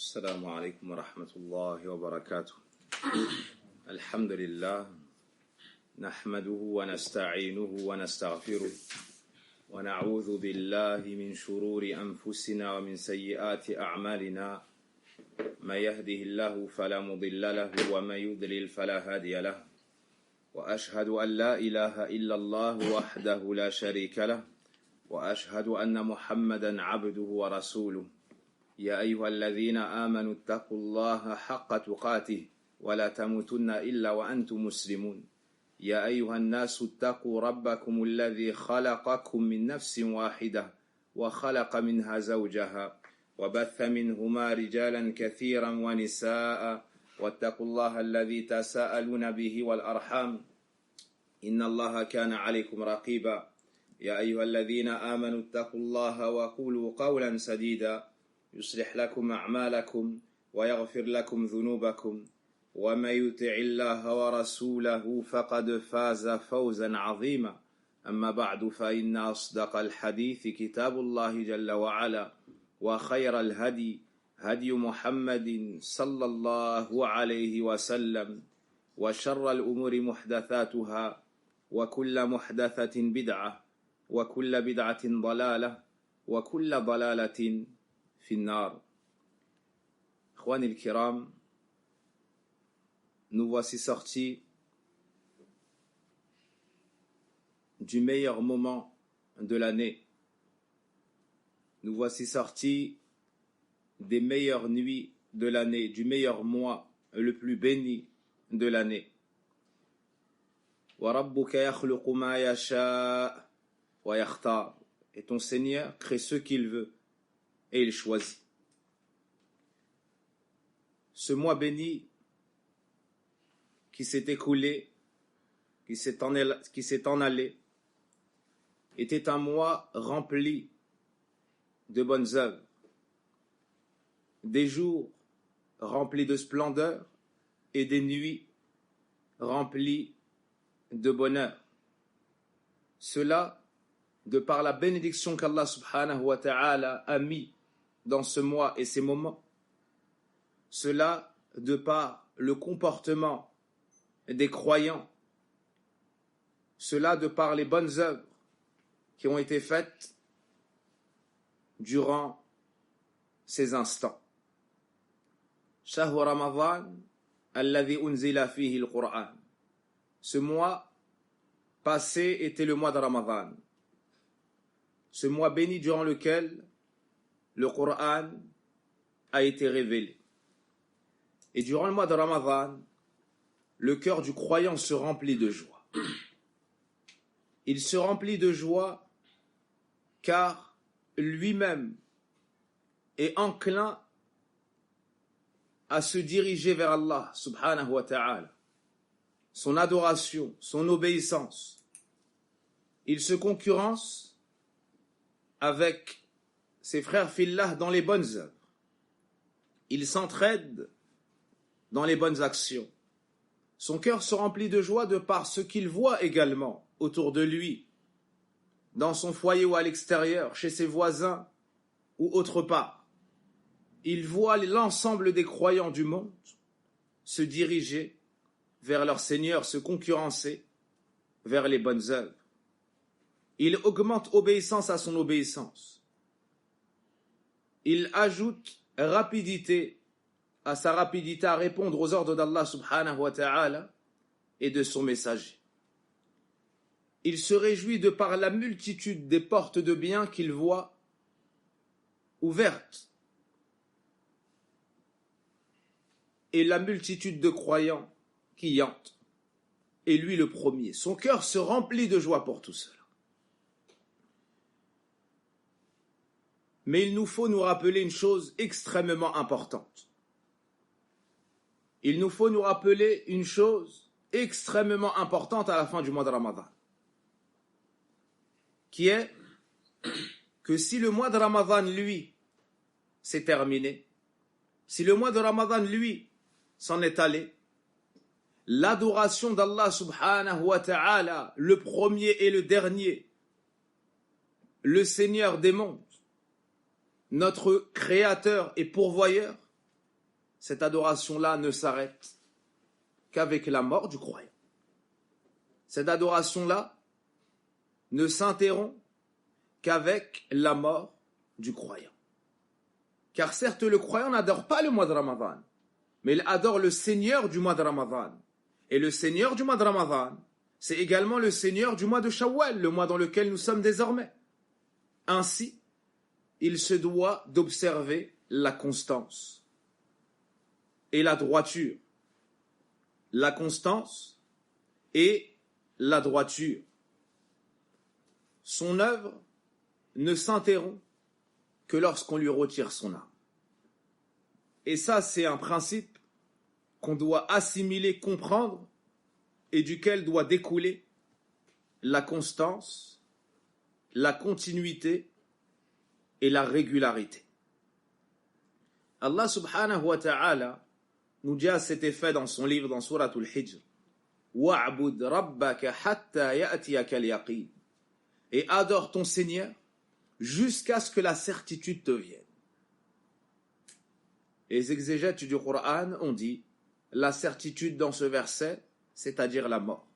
السلام عليكم ورحمة الله وبركاته. الحمد لله نحمده ونستعينه ونستغفره ونعوذ بالله من شرور أنفسنا ومن سيئات أعمالنا. من يهده الله فلا مضل له ومن يضلل فلا هادي له. وأشهد أن لا إله إلا الله وحده لا شريك له وأشهد أن محمدا عبده ورسوله. يا أيها الذين آمنوا اتقوا الله حق تقاته ولا تموتن إلا وأنتم مسلمون. يا أيها الناس اتقوا ربكم الذي خلقكم من نفس واحدة وخلق منها زوجها وبث منهما رجالا كثيرا ونساء واتقوا الله الذي تساءلون به والأرحام إن الله كان عليكم رقيبا. يا أيها الذين آمنوا اتقوا الله وقولوا قولا سديدا يصلح لكم أعمالكم ويغفر لكم ذنوبكم ومن يطع الله ورسوله فقد فاز فوزا عظيما. أما بعد فإن أصدق الحديث كتاب الله جل وعلا وخير الهدي هدي محمد صلى الله عليه وسلم وشر الأمور محدثاتها وكل محدثة بدعة وكل بدعة ضلالة وكل ضلالة في النار. Ikhwan al-Kiram, nous voici sortis du meilleur moment de l'année. Nous voici sortis des meilleures nuits de l'année, du meilleur mois, le plus béni de l'année. وَرَبُّكَ يَخْلُقُ مَا يَشَاءُ وَيَخْتَارُ. Et ton Seigneur crée ce qu'il veut et il choisit. Ce mois béni qui s'est écoulé, qui s'est en allé, était un mois rempli de bonnes œuvres, des jours remplis de splendeur et des nuits remplies de bonheur. Cela de par la bénédiction qu'Allah subhanahu wa ta'ala a mis dans ce mois et ces moments. Cela de par le comportement des croyants. Cela de par les bonnes œuvres qui ont été faites durant ces instants. Shahru Ramadan alladhi unzila fihi al-Qur'an. Ce mois passé était le mois de Ramadan. Ce mois béni durant lequel le Coran a été révélé. Et durant le mois de Ramadan, le cœur du croyant se remplit de joie. Il se remplit de joie car lui-même est enclin à se diriger vers Allah subhanahu wa ta'ala. Son adoration, son obéissance. Il se concurrence avec ses frères fillah dans les bonnes œuvres. Il s'entraide dans les bonnes actions. Son cœur se remplit de joie de par ce qu'il voit également autour de lui, dans son foyer ou à l'extérieur, chez ses voisins ou autre part. Il voit l'ensemble des croyants du monde se diriger vers leur Seigneur, se concurrencer vers les bonnes œuvres. Il augmente obéissance à son obéissance. Il ajoute rapidité à sa rapidité à répondre aux ordres d'Allah subhanahu wa ta'ala et de son messager. Il se réjouit de par la multitude des portes de bien qu'il voit ouvertes et la multitude de croyants qui y entrent. Et lui le premier. Son cœur se remplit de joie pour tout cela. Mais il nous faut nous rappeler une chose extrêmement importante. Il nous faut nous rappeler une chose extrêmement importante à la fin du mois de Ramadan. Qui est que si le mois de Ramadan, lui, s'est terminé, si le mois de Ramadan, lui, s'en est allé, l'adoration d'Allah subhanahu wa ta'ala, le premier et le dernier, le Seigneur des mondes, notre créateur et pourvoyeur, cette adoration-là ne s'arrête qu'avec la mort du croyant. Cette adoration-là ne s'interrompt qu'avec la mort du croyant. Car certes, le croyant n'adore pas le mois de Ramadan, mais il adore le Seigneur du mois de Ramadan. Et le Seigneur du mois de Ramadan, c'est également le Seigneur du mois de Shawwal, le mois dans lequel nous sommes désormais. Ainsi, il se doit d'observer la constance et la droiture. La constance et la droiture. Son œuvre ne s'interrompt que lorsqu'on lui retire son âme. Et ça, c'est un principe qu'on doit assimiler, comprendre, et duquel doit découler la constance, la continuité et la régularité. Allah subhanahu wa ta'ala nous dit à cet effet dans son livre, dans Surat al-Hijr, وَعْبُدْ رَبَّكَ حَتَّى يَأْتِيَكَ الْيَقِينَ. Et adore ton Seigneur jusqu'à ce que la certitude te vienne. Les exégètes du Coran ont dit la certitude dans ce verset, c'est-à-dire la mort.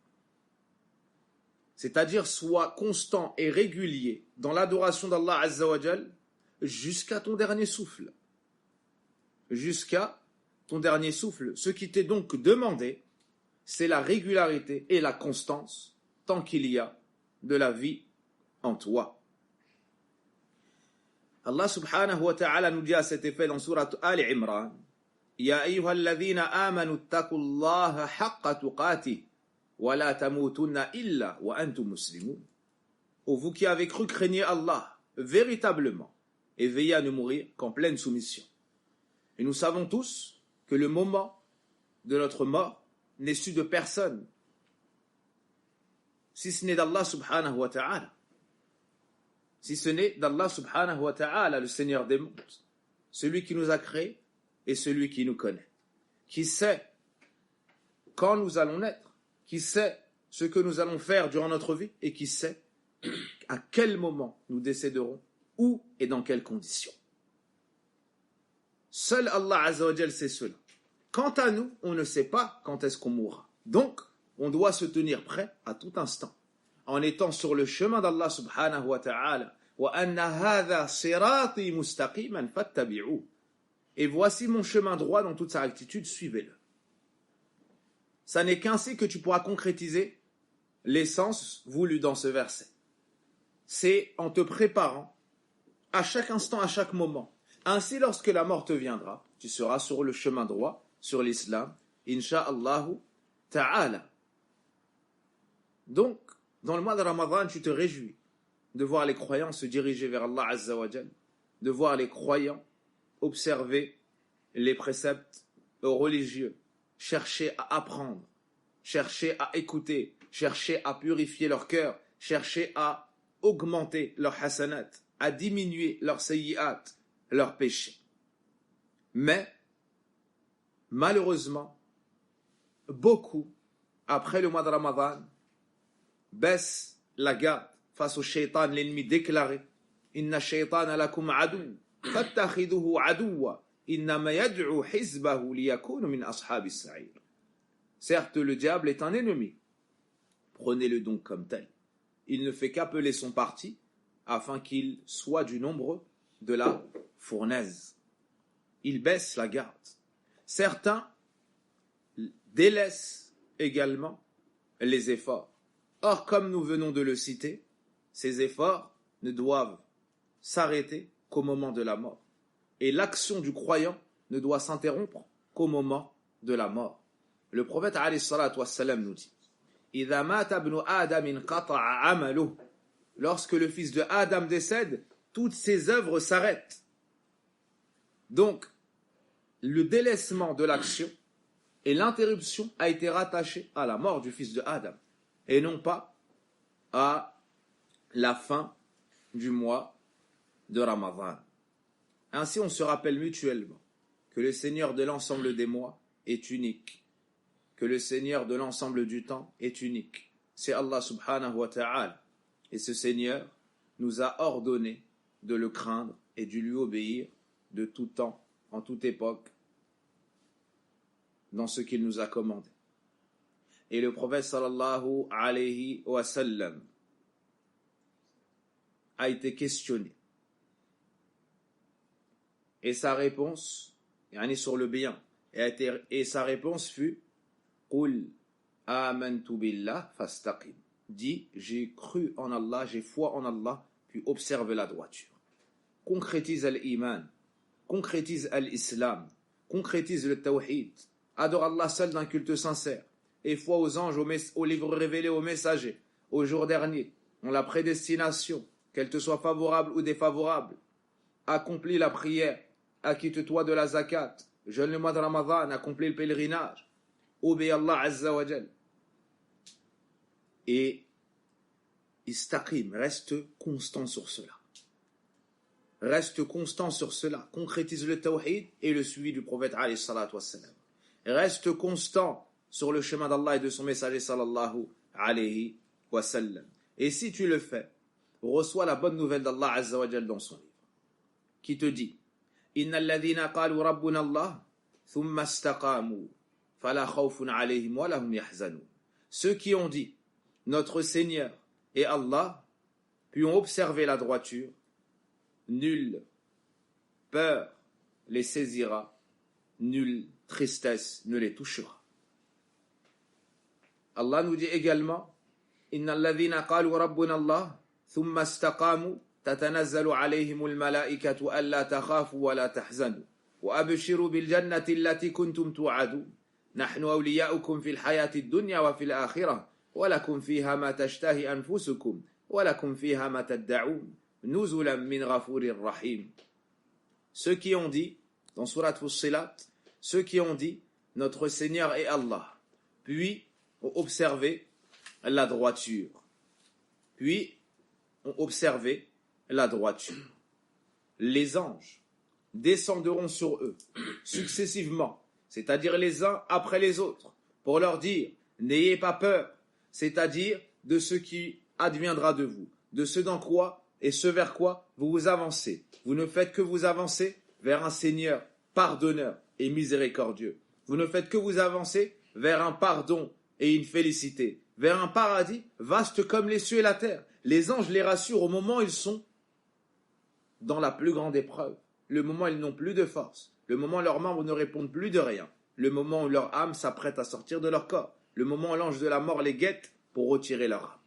C'est-à-dire sois constant et régulier dans l'adoration d'Allah Azza wa Jal jusqu'à ton dernier souffle. Jusqu'à ton dernier souffle. Ce qui t'est donc demandé, c'est la régularité et la constance tant qu'il y a de la vie en toi. Allah subhanahu wa ta'ala nous dit à cet effet dans Surat Al-Imran, Ya ayyuhalladhina amanu taqullaha haqqa tuqatih wa la tamutunna illa wa antum muslimun. Ô vous qui avez cru, craignez Allah véritablement et veillez à ne mourir qu'en pleine soumission. Et nous savons tous que le moment de notre mort n'est su de personne si ce n'est d'Allah subhanahu wa ta'ala. Si ce n'est d'Allah subhanahu wa ta'ala, le Seigneur des mondes, celui qui nous a créés et celui qui nous connaît, qui sait quand nous allons naître, qui sait ce que nous allons faire durant notre vie et qui sait à quel moment nous décéderons, où et dans quelles conditions. Seul Allah Azza wa Jal sait cela. Quant à nous, on ne sait pas quand est-ce qu'on mourra. Donc, on doit se tenir prêt à tout instant, en étant sur le chemin d'Allah subhanahu wa ta'ala. وَأَنَّ هَذَا صِرَاطِي مُسْتَقِيمًا فَاتَّبِعُوهُ. Et voici mon chemin droit dans toute sa rectitude, suivez-le. Ça n'est qu'ainsi que tu pourras concrétiser l'essence voulue dans ce verset. C'est en te préparant à chaque instant, à chaque moment. Ainsi, lorsque la mort te viendra, tu seras sur le chemin droit, sur l'islam, insha'Allahu ta'ala. Donc, dans le mois de Ramadan, tu te réjouis de voir les croyants se diriger vers Allah Azza wa Jal, de voir les croyants observer les préceptes religieux, chercher à apprendre, chercher à écouter, chercher à purifier leur cœur, chercher à augmenter leur hasanat, à diminuer leurs sayyi'at, leurs péchés. Mais, malheureusement, beaucoup, après le mois de Ramadan, baissent la garde face au shaitan, l'ennemi déclaré. Inna shaytana lakum adu, fattakhiduhu aduwa, innama yad'u hizbahu liyakunu min ashabis sa'ir. Certes, le diable est un ennemi. Prenez-le donc comme tel. Il ne fait qu'appeler son parti afin qu'il soit du nombre de la fournaise. Il baisse la garde. Certains délaissent également les efforts. Or, comme nous venons de le citer, ces efforts ne doivent s'arrêter qu'au moment de la mort. Et l'action du croyant ne doit s'interrompre qu'au moment de la mort. Le prophète alayhi salatu wassalam nous dit إِذَا مَاتَ ابْنُ آدَمٍ قَطَعَ عَمَلُهُ. Lorsque le fils de Adam décède, toutes ses œuvres s'arrêtent. Donc, le délaissement de l'action et l'interruption a été rattaché à la mort du fils de Adam et non pas à la fin du mois de Ramadan. Ainsi, on se rappelle mutuellement que le Seigneur de l'ensemble des mois est unique, que le Seigneur de l'ensemble du temps est unique. C'est Allah subhanahu wa ta'ala. Et ce Seigneur nous a ordonné de le craindre et de lui obéir de tout temps, en toute époque dans ce qu'il nous a commandé. Et le prophète sallallahu alayhi wa sallam a été questionné. Et sa réponse, sur le bien, et sa réponse fut Qul amantu billah fastaqim. Dit, j'ai cru en Allah, j'ai foi en Allah, puis observe la droiture. Concrétise l'iman, concrétise l'islam, concrétise le tawhid, adore Allah seul d'un culte sincère, et foi aux anges, aux livres révélés, aux messagers, au jour dernier, en la prédestination, qu'elle te soit favorable ou défavorable. Accomplis la prière, acquitte-toi de la zakat, jeûne le mois de Ramadan, accomplis le pèlerinage, obéis Allah Azza wa Jal. Et istaqim, reste constant sur cela. Reste constant sur cela. Concrétise le tawhid et le suivi du prophète alayhi salatu wassalam. Reste constant sur le chemin d'Allah et de son messager sallallahu alayhi wa sallam. Et si tu le fais, reçois la bonne nouvelle d'Allah Azza wa Jal dans son livre, qui te dit Inna alladhina qalu rabbuna Allah thumma istaqamu fala khawfun alayhim wa lahum yahzanun. Ceux qui ont dit notre Seigneur et Allah, puis ont observé la droiture, nulle peur les saisira, nulle tristesse ne les touchera. Allah nous dit également Inna alladhina qalu rabbuna Allah thumma istaqamu tatanazzalu alayhimul malaikatu alla takhafu wa la tahzanu wa abshiru bil jannati allati kuntum tu'adun nahnu awliya'ukum fil hayati ad-dunya wa fil akhirah wa lakum fiha ma tashtahi anfusukum wa lakum fiha ma tad'un nuzulan min ghafurir rahim. Ceux qui ont dit dans Surat Fussilat, ceux qui ont dit notre Seigneur est Allah, puis ont observé la droiture, les anges descendront sur eux successivement, c'est-à-dire les uns après les autres, pour leur dire n'ayez pas peur, c'est-à-dire de ce qui adviendra de vous, de ce dans quoi et ce vers quoi vous vous avancez. Vous ne faites que vous avancer vers un Seigneur pardonneur et miséricordieux. Vous ne faites que vous avancer vers un pardon et une félicité, vers un paradis vaste comme les cieux et la terre. Les anges les rassurent au moment où ils sont dans la plus grande épreuve, le moment où ils n'ont plus de force, le moment où leurs membres ne répondent plus de rien, le moment où leur âme s'apprête à sortir de leur corps, le moment où l'ange de la mort les guette pour retirer leur âme.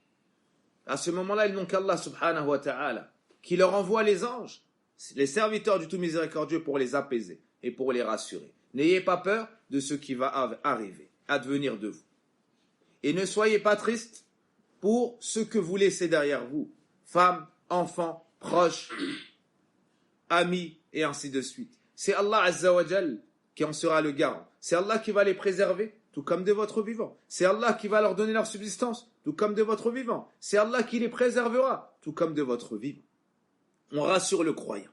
À ce moment-là, ils n'ont qu'Allah subhanahu wa ta'ala qui leur envoie les anges, les serviteurs du tout miséricordieux, pour les apaiser et pour les rassurer. N'ayez pas peur de ce qui va arriver, advenir de vous. Et ne soyez pas tristes pour ce que vous laissez derrière vous, femmes, enfants, proches, amis, et ainsi de suite. C'est Allah Azza wa Jal qui en sera le garant. C'est Allah qui va les préserver, tout comme de votre vivant. C'est Allah qui va leur donner leur subsistance, tout comme de votre vivant. C'est Allah qui les préservera, tout comme de votre vivant. On rassure le croyant.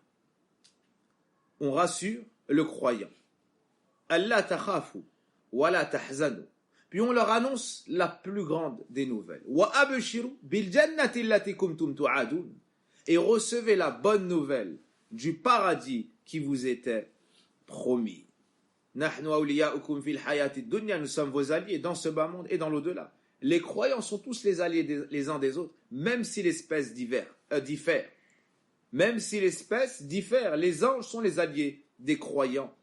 On rassure le croyant. Allah takhafu wa la tahzanu. Puis on leur annonce la plus grande des nouvelles. Wa abshiru bil jannati allati kuntum tu'adun. Et recevez la bonne nouvelle du paradis qui vous était promis. Nahnu awliya'ukum fil hayati dunya. Nous sommes vos alliés dans ce bas monde et dans l'au-delà. Les croyants sont tous les alliés les uns des autres, même si l'espèce diffère. Même si l'espèce diffère, les anges sont les alliés des croyants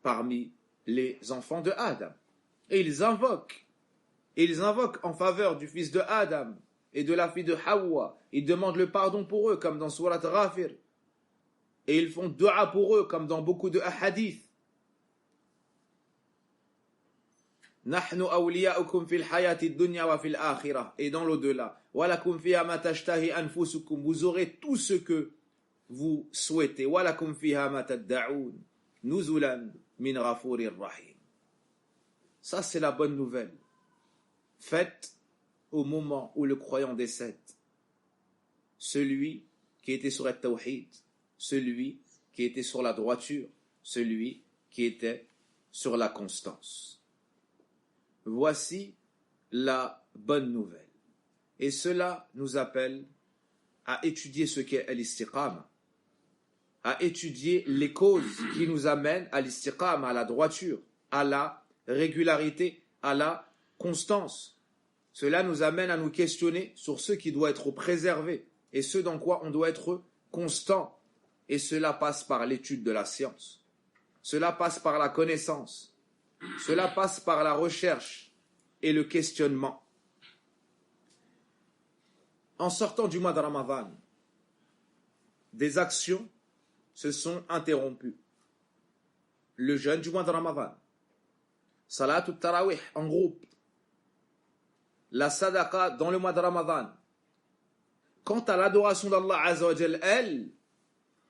parmi les enfants de Adam. Et ils invoquent en faveur du fils de Adam et de la fille de Hawa. Ils demandent le pardon pour eux, comme dans Surat Ghafir. Et ils font dua pour eux, comme dans beaucoup de hadiths. Nahnu awliya'ukum fil hayati dunya wa fil akhirah. Et dans l'au-delà. Walakum fiha ma tashtahi anfusukum. Vous aurez tout ce que vous souhaitez. Walakum fiha ma tad'un. Nuzulan min ghafurir rahim. Ça, c'est la bonne nouvelle. Faite au moment où le croyant décède. Celui qui était sur le tawhid, celui qui était sur la droiture, celui qui était sur la constance. Voici la bonne nouvelle. Et cela nous appelle à étudier ce qu'est l'istiqama, à étudier les causes qui nous amènent à l'istiqama, à la droiture, à la régularité, à la constance. Cela nous amène à nous questionner sur ce qui doit être préservé et ce dans quoi on doit être constant. Et cela passe par l'étude de la science. Cela passe par la connaissance. Cela passe par la recherche et le questionnement. En sortant du mois de Ramadan, des actions se sont interrompues. Le jeûne du mois de Ramadan, Salatul Tarawih en groupe, la sadaqa dans le mois de Ramadan. Quant à l'adoration d'Allah Azza wa Jal, elle,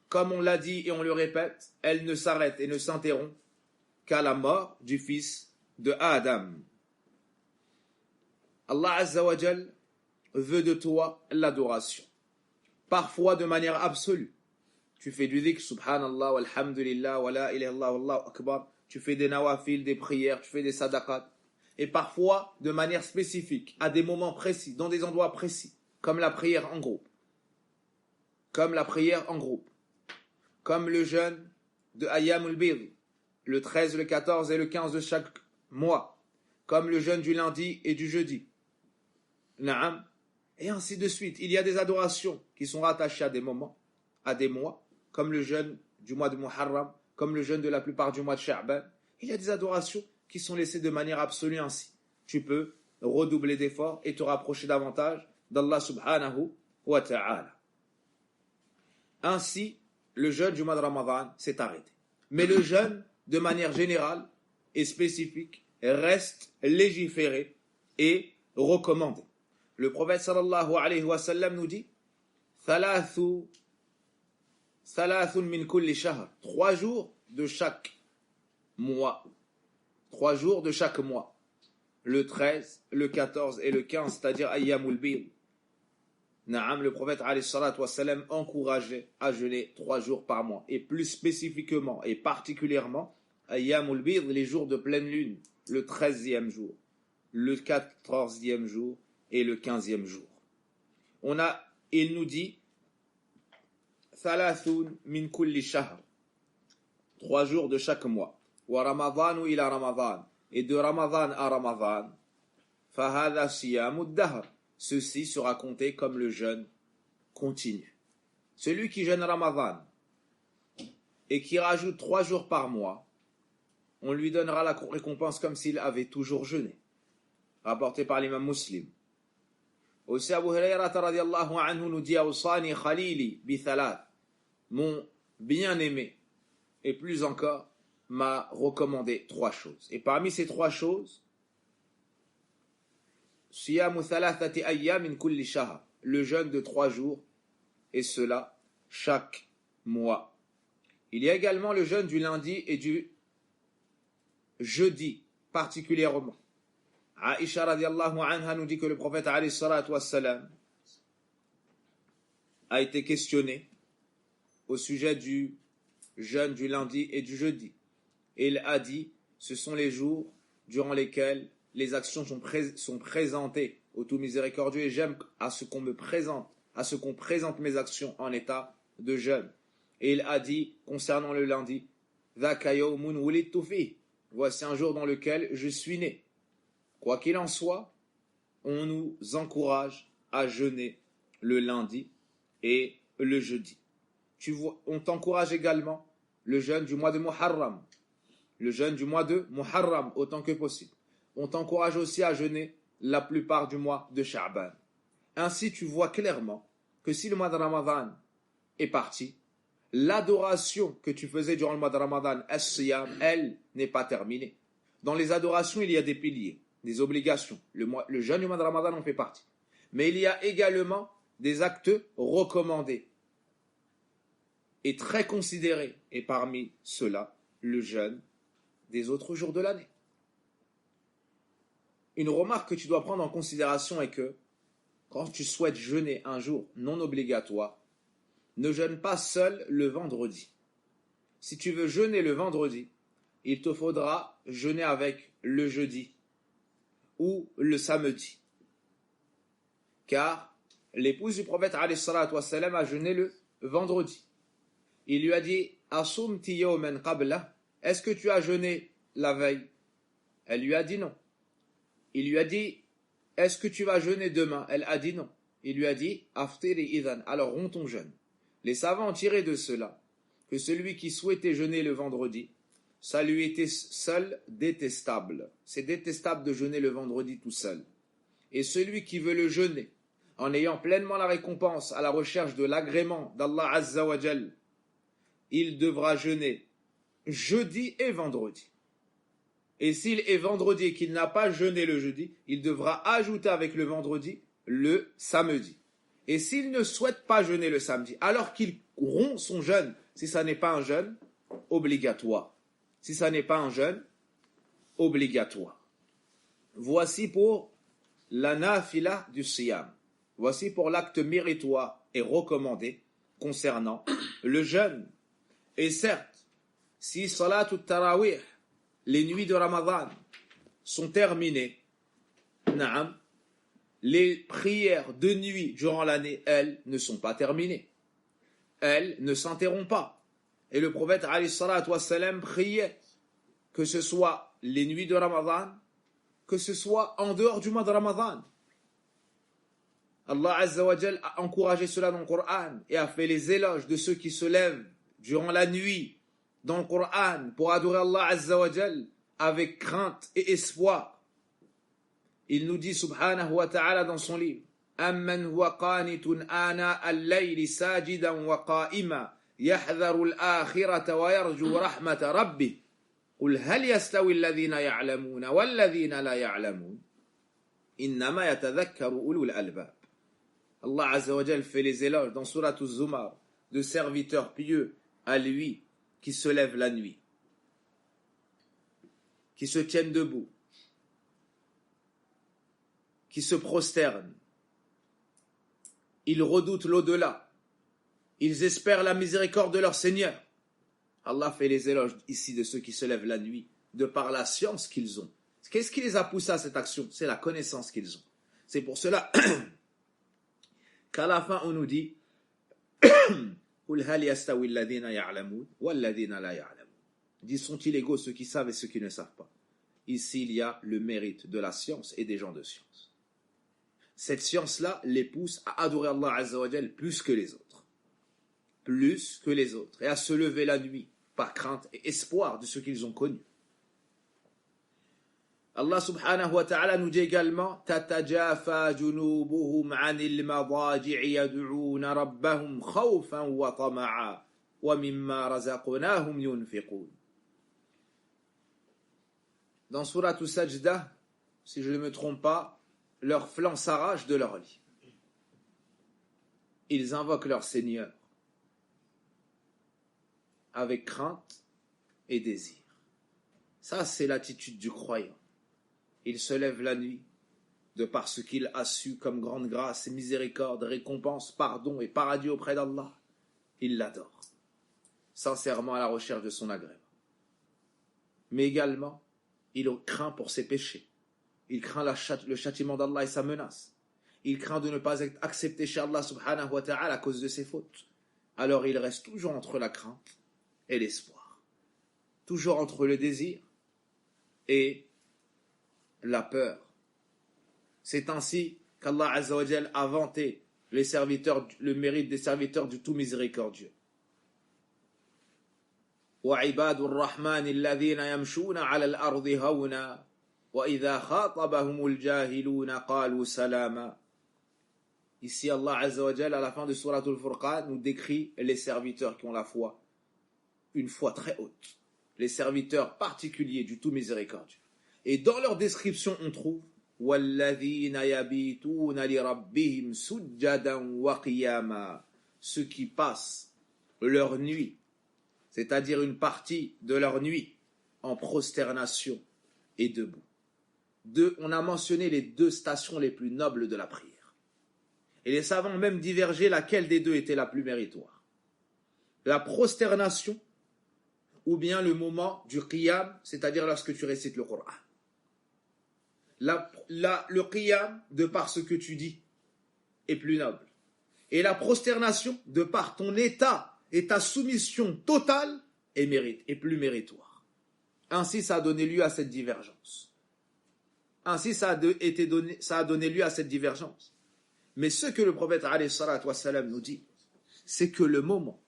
comme on l'a dit et on le répète, elle ne s'arrête et ne s'interrompt qu'à la mort du fils de Adam. Allah Azza wa Jal veut de toi l'adoration. Parfois de manière absolue. Tu fais du dhikr, subhanallah, walhamdulillah, wa la ilaha illallah, wallahu akbar. Tu fais des nawafil, des prières, tu fais des sadaqat. Et parfois de manière spécifique, à des moments précis, dans des endroits précis, comme la prière en groupe. Comme la prière en groupe. Comme le jeûne de Ayyamul Bid, le 13, le 14 et le 15 de chaque mois. Comme le jeûne du lundi et du jeudi. Naam. Et ainsi de suite. Il y a des adorations qui sont rattachées à des moments, à des mois, comme le jeûne du mois de Muharram, comme le jeûne de la plupart du mois de Sha'ban. Il y a des adorations qui sont laissées de manière absolue ainsi. Tu peux redoubler d'efforts et te rapprocher davantage d'Allah subhanahu wa ta'ala. Ainsi, le jeûne du mois de Ramadan s'est arrêté. Mais le jeûne, de manière générale et spécifique, reste légiféré et recommandé. Le prophète sallallahu alayhi wa sallam nous dit Thalathun min kulli shahr. 3 jours de chaque mois. 3 jours de chaque mois. Le 13, le 14 et le 15, c'est-à-dire Ayyamul Bid. Naam, le prophète alayhi salatu wa sallam encourageait à jeûner 3 jours par mois. Et plus spécifiquement et particulièrement, Ayyamul Bid, les jours de pleine lune, le 13e jour, le 14e jour et le 15e jour. Il nous dit Thalathun min kulli shahr. 3 jours de chaque mois. Wa Ramadanu ila Ramadan. Et de Ramadan à Ramadan. Fahadha siyamud dahr. Ceci sera compté comme le jeûne continu. Celui qui jeûne Ramadan et qui rajoute 3 jours par mois, on lui donnera la récompense comme s'il avait toujours jeûné. Rapporté par l'imam Muslim. Aussi Abu Hurayrata radiyallahu anhu nous dit Awsani Khalili bi thalath. Mon bien-aimé, et plus encore, m'a recommandé 3 choses. Et parmi ces 3 choses, Siyamu thalathati ayyam min kulli shahr. Le jeûne de 3 jours, et cela chaque mois. Il y a également le jeûne du lundi et du jeudi, particulièrement. Aïcha radiallahu anha nous dit que le prophète alayhi salatu wassalam a été questionné au sujet du jeûne du lundi et du jeudi. Et il a dit, ce sont les jours durant lesquels les actions sont présentées au tout miséricordieux et j'aime à ce qu'on me présente, à ce qu'on présente mes actions en état de jeûne. Et il a dit, concernant le lundi, Dhaka yawmun wulidtu fihi. Voici un jour dans lequel je suis né. Quoi qu'il en soit, on nous encourage à jeûner le lundi et le jeudi. On t'encourage également le jeûne du mois de Muharram. Le jeûne du mois de Muharram, autant que possible. On t'encourage aussi à jeûner la plupart du mois de Sha'ban. Ainsi, tu vois clairement que si le mois de Ramadan est parti, l'adoration que tu faisais durant le mois de Ramadan, as-siyam, elle n'est pas terminée. Dans les adorations, il y a des piliers, des obligations. Le jeûne du mois de Ramadan en fait partie. Mais il y a également des actes recommandés et très considérés. Et parmi ceux-là, le jeûne des autres jours de l'année. Une remarque que tu dois prendre en considération est que quand tu souhaites jeûner un jour non obligatoire, ne jeûne pas seul le vendredi. Si tu veux jeûner le vendredi, il te faudra jeûner avec le jeudi ou le samedi. Car l'épouse du prophète alayhi salatu wassalam a jeûné le vendredi. Il lui a dit Asumti yawman qabla. Est-ce que tu as jeûné la veille Elle lui a dit non. Il lui a dit, est-ce que tu vas jeûner demain? Elle a dit non. Il lui a dit, aftiri idhan, alors romps ton jeûne. Les savants ont tiré de cela que celui qui souhaitait jeûner le vendredi, ça lui était seul détestable. C'est détestable de jeûner le vendredi tout seul. Et celui qui veut le jeûner, en ayant pleinement la récompense à la recherche de l'agrément d'Allah Azza wa Jal, il devra jeûner jeudi et vendredi. Et s'il est vendredi et qu'il n'a pas jeûné le jeudi, il devra ajouter avec le vendredi le samedi. Et s'il ne souhaite pas jeûner le samedi, alors qu'il rompt son jeûne, si ça n'est pas un jeûne obligatoire. Si ça n'est pas un jeûne obligatoire. Voici pour la nafila du siyam. Voici pour l'acte méritoire et recommandé concernant le jeûne. Et certes, si salatul tarawih, les nuits de Ramadan, sont terminées, naam, les prières de nuit durant l'année, elles, ne sont pas terminées. Elles ne s'interrompent pas. Et le prophète, alayhi salatu wassalam, priait, que ce soit les nuits de Ramadan, que ce soit en dehors du mois de Ramadan. Allah Azza wa Jal a encouragé cela dans le Coran et a fait les éloges de ceux qui se lèvent durant la nuit dans le Coran pour adorer Allah Azza wa Jal avec crainte et espoir. Il nous dit subhanahu wa ta'ala dans son livre, Amman huwa qanitun ana al-layli sajidan wa qa'ima yahdharu al-akhirata wa yarju rahmata rabbih qul hal yastawi alladhina ya'lamuna walladhina la ya'lamun innama yatadhakkaru ulul albab. Allah Azza wa Jal fait les éloges dans Surat Az-Zumar de serviteurs pieux à lui qui se lèvent la nuit, qui se tiennent debout, qui se prosternent. Ils redoutent l'au-delà. Ils espèrent la miséricorde de leur Seigneur. Allah fait les éloges ici de ceux qui se lèvent la nuit, de par la science qu'ils ont. Qu'est-ce qui les a poussés à cette action? C'est la connaissance qu'ils ont. C'est pour cela qu'à la fin on nous dit Dis, sont-ils égaux ceux qui savent et ceux qui ne savent pas? Ici il y a le mérite de la science et des gens de science. Cette science-là les pousse à adorer Allah Azza wa Jal plus que les autres. Plus que les autres. Et à se lever la nuit par crainte et espoir de ce qu'ils ont connu. Allah subhanahu wa ta'ala nous dit également Tatajafa junubuhum anil madaji'i yad'una rabbahum khawfan wa tama'a wa mimma razaqnahum yunfiqun. Dans Surat As-Sajda, si je ne me trompe pas, leurs flancs s'arrachent de leur lit. Ils invoquent leur Seigneur avec crainte et désir. Ça, c'est l'attitude du croyant. Il se lève la nuit, de par ce qu'il a su comme grande grâce et miséricorde, récompense, pardon et paradis auprès d'Allah. Il l'adore, sincèrement à la recherche de son agrément. Mais également, il craint pour ses péchés. Il craint le châtiment d'Allah et sa menace. Il craint de ne pas être accepté chez Allah subhanahu wa ta'ala à cause de ses fautes. Alors il reste toujours entre la crainte et l'espoir. Toujours entre le désir et la peur. C'est ainsi qu'Allah Azza wa Jal a vanté le mérite des serviteurs du tout miséricordieux. وَعِبَادُ الرَّحْمَنِ الَّذِينَ يَمْشُونَ عَلَى الْأَرْضِ هَوْنًا وَإِذَا خَاطَبَهُمُ الْجَاهِلُونَ قَالُوا سَلَامًا. Ici Allah Azza wa Jal à la fin de Surat Al-Furqan nous décrit les serviteurs qui ont la foi, une foi très haute, les serviteurs particuliers du tout miséricordieux. Et dans leur description, on trouve وَالَّذِينَ يَبِيتُونَ لِرَبِّهِمْ سُجَّدًا وَقِيَامًا, ceux qui passent leur nuit, c'est-à-dire une partie de leur nuit, en prosternation et debout. On a mentionné les deux stations les plus nobles de la prière. Et les savants ont même divergé laquelle des deux était la plus méritoire. La prosternation ou bien le moment du qiyam, c'est-à-dire lorsque tu récites le Coran. Le qiyam, de par ce que tu dis, est plus noble. Et la prosternation, de par ton état et ta soumission totale, est plus méritoire. Ainsi, ça a donné lieu à cette divergence. Ainsi, ça a donné lieu à cette divergence. Mais ce que le prophète alayhi salatu wassalam nous dit, c'est que le moment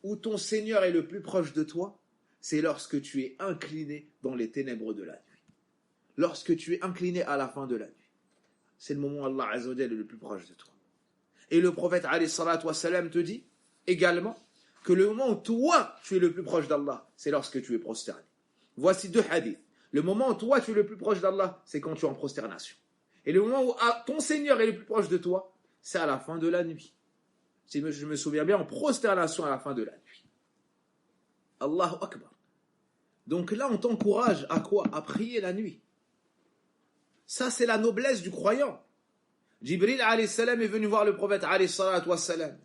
où ton Seigneur est le plus proche de toi, c'est lorsque tu es incliné dans les ténèbres de la nuit. Lorsque tu es incliné à la fin de la nuit. C'est le moment où Allah Azza wa Jalla est le plus proche de toi. Et le prophète alayhi salatu wassalam te dit également que le moment où toi tu es le plus proche d'Allah, c'est lorsque tu es prosterné. Voici 2 hadiths. Le moment où toi tu es le plus proche d'Allah, c'est quand tu es en prosternation. Et le moment où ton Seigneur est le plus proche de toi, c'est à la fin de la nuit. Si je me souviens bien, en prosternation à la fin de la nuit. Allahu Akbar. Donc là, on t'encourage à quoi? À prier la nuit. Ça, c'est la noblesse du croyant. Jibril alayhi salam est venu voir le prophète alayhi salatu wassalam.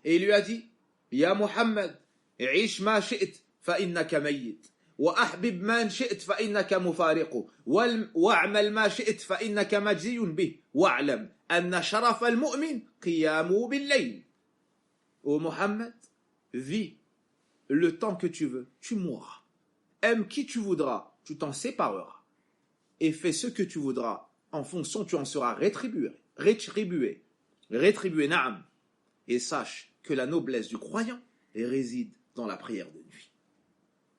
Et il lui a dit, Ya Muhammad, ish ma shi'it fa innaka mayyit. وأحبب من شئت فإنك مفارقه واعمل ما شئت فإنك مجزي به واعلم أن شرف المؤمن قيامه بالليل. Ô Mohammed, vis le temps que tu veux, tu mourras. Aime qui tu voudras, tu t'en sépareras. Et fais ce que tu voudras, en fonction tu en seras rétribué, naam. Et sache que la noblesse du croyant réside dans la prière de nuit.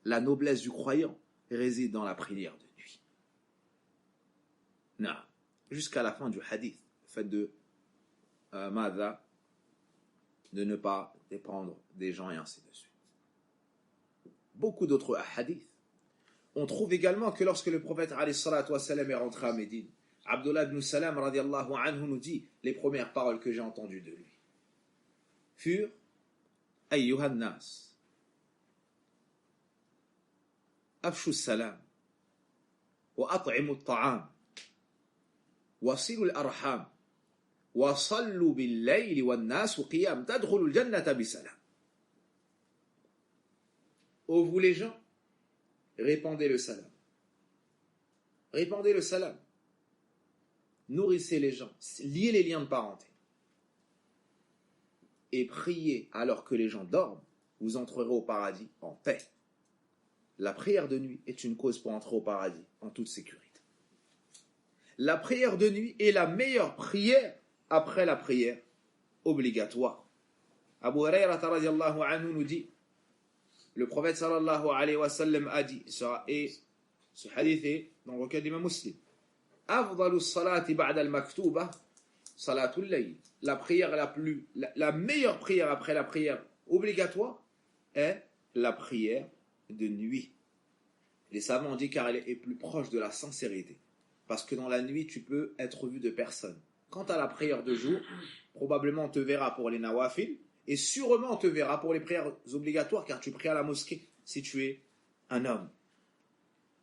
La noblesse du croyant réside dans la prière de nuit. Non. Jusqu'à la fin du hadith, fait de Mada, de ne pas dépendre des gens et ainsi de suite. Beaucoup d'autres hadiths. On trouve également que lorsque le prophète alayhi salatu wassalam est rentré à Médine, Abdullah ibn Salam radiallahu anhu nous dit les premières paroles que j'ai entendues de lui furent Ayyuhan nas أفشوا السلام وأطعموا الطعام وصلوا الأرحام وصلوا بالليل والناس قيام تدخلوا الجنة بسلام. Ô vous les gens, répandez le salam. Répandez le salam. Nourrissez les gens, liez les liens de parenté. Et priez alors que les gens dorment, vous entrerez au paradis en paix. La prière de nuit est une cause pour entrer au paradis en toute sécurité. La prière de nuit est la meilleure prière après la prière obligatoire. Abu Hurayrata radiallahu anhu nous dit, le prophète sallallahu alayhi wa sallam a dit, et ce hadith est dans le recueil d'Imam Muslim, Afdalu salati ba'da al-maktuba salatul layl. La prière la meilleure prière après la prière obligatoire est la prière de nuit. Les savants ont dit car elle est plus proche de la sincérité. Parce que dans la nuit, tu peux être vu de personne. Quant à la prière de jour, probablement on te verra pour les nawafil, et sûrement on te verra pour les prières obligatoires, car tu pries à la mosquée si tu es un homme.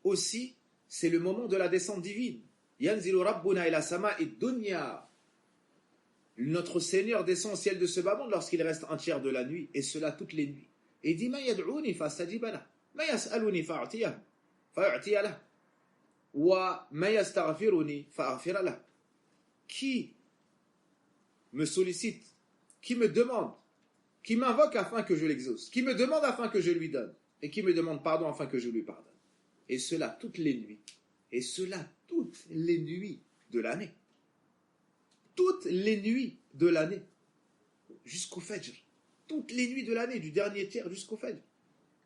Aussi, c'est le moment de la descente divine. Yanzilu rabbuna ila sama'i dunya. Notre Seigneur descend au ciel de ce bas monde lorsqu'il reste un tiers de la nuit, et cela toutes les nuits. Et dit, ma yad'ouni fastajib lah, ma yas'aluni fa'u'tiya lah, wa ma yastaghfiruni fa'aghfir lah. Qui me sollicite, qui me demande, qui m'invoque afin que je l'exauce, qui me demande afin que je lui donne, et qui me demande pardon afin que je lui pardonne. Et cela toutes les nuits, et cela toutes les nuits de l'année. Toutes les nuits de l'année, jusqu'au Fajr. Toutes les nuits de l'année, du dernier tiers jusqu'au Fajr.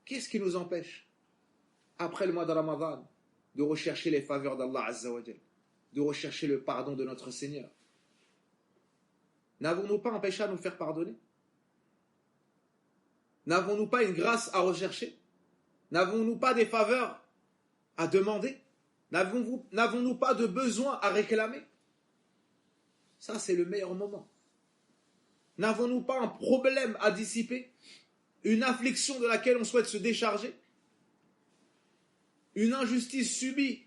Qu'est-ce qui nous empêche, après le mois de Ramadan, de rechercher les faveurs d'Allah Azza wa Jal, de rechercher le pardon de notre Seigneur? N'avons-nous pas empêché à nous faire pardonner? N'avons-nous pas une grâce à rechercher? N'avons-nous pas des faveurs à demander? N'avons-nous pas de besoin à réclamer? Ça, c'est le meilleur moment. N'avons-nous pas un problème à dissiper? Une affliction de laquelle on souhaite se décharger? Une injustice subie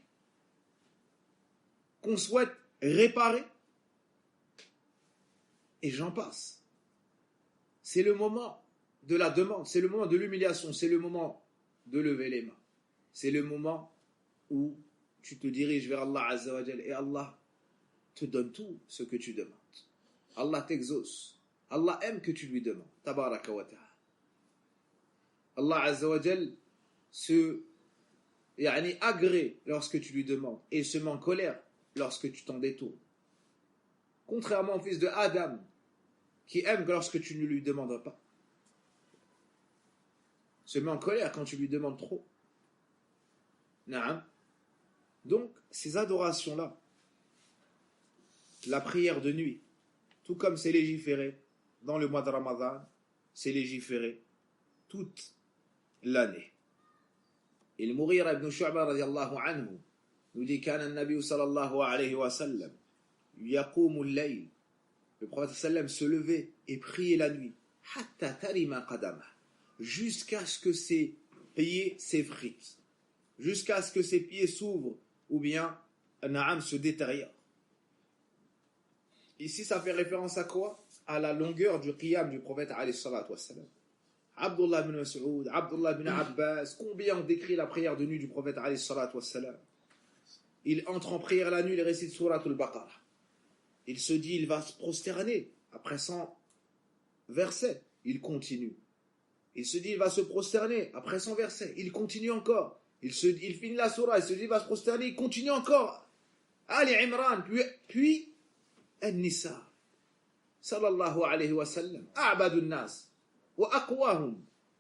qu'on souhaite réparer? Et j'en passe. C'est le moment de la demande, c'est le moment de l'humiliation, c'est le moment de lever les mains. C'est le moment où tu te diriges vers Allah Azza wa Jal et Allah te donne tout ce que tu demandes. Allah t'exauce. Allah aime que tu lui demandes. Tabaraka wa ta'ala. Allah Azza wa Jal se agrée lorsque tu lui demandes et se met en colère lorsque tu t'en détournes. Contrairement au fils de Adam, qui aime lorsque tu ne lui demandes pas. Se met en colère quand tu lui demandes trop. Naam. Donc, ces adorations-là, la prière de nuit, tout comme c'est légiféré dans le mois de Ramadan, c'est légiféré toute l'année. Et le Mughira ibn Shu'ba radiyallahu anhu nous dit qu'un Nabi sallallahu alayhi wa sallam yaqumu al-layl. Le prophète sallam se levait et priait la nuit hatta tarima qadama, jusqu'à ce que ses pieds s'effritent, jusqu'à ce que ses pieds s'ouvrent ou bien Naam se détériore. Ici, ça fait référence à quoi? À la longueur du qiyam du prophète alayhi salatu wassalam. Abdullah ibn Mas'ud, Abdullah ibn Abbas, combien on décrit la prière de nuit du prophète alayhi salatu wassalam. Il entre en prière la nuit, il récite Surat al-Baqarah. Il se dit, il va se prosterner après 100 versets. Il continue. Il se dit, il va se prosterner après 100 versets. Il continue encore. Il finit la surah, il se dit, il va se prosterner, il continue encore. Ali Imran, puis An-Nisa. Sallallahu alayhi wa sallam. A'badun nas. Wa aqwahum.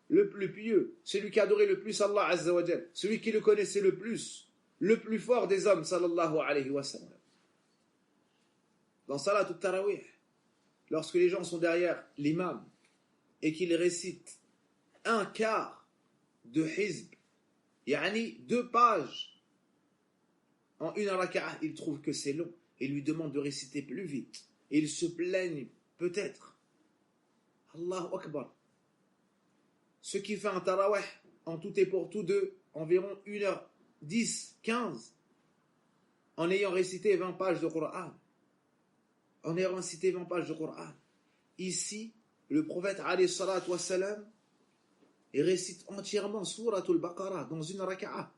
Le plus pieux, celui qui adorait le plus Allah Azza wa Jal, celui qui le connaissait le plus fort des hommes, sallallahu alayhi wa sallam. Dans Salat al-Tarawih, lorsque les gens sont derrière l'imam et qu'il récite un quart de hizb, yani 2 pages en une raka'a, ils trouvent que c'est long et lui demandent de réciter plus vite. Et ils se plaignent peut-être. Allahu Akbar. Ce qui fait un tarawih en tout et pour tout de environ 1h10, 15 en ayant récité 20 pages de Coran. En ayant récité 20 pages de Coran. Ici, le prophète alayhi salatu wassalam récite entièrement Surat al-Baqarah dans une raka'a.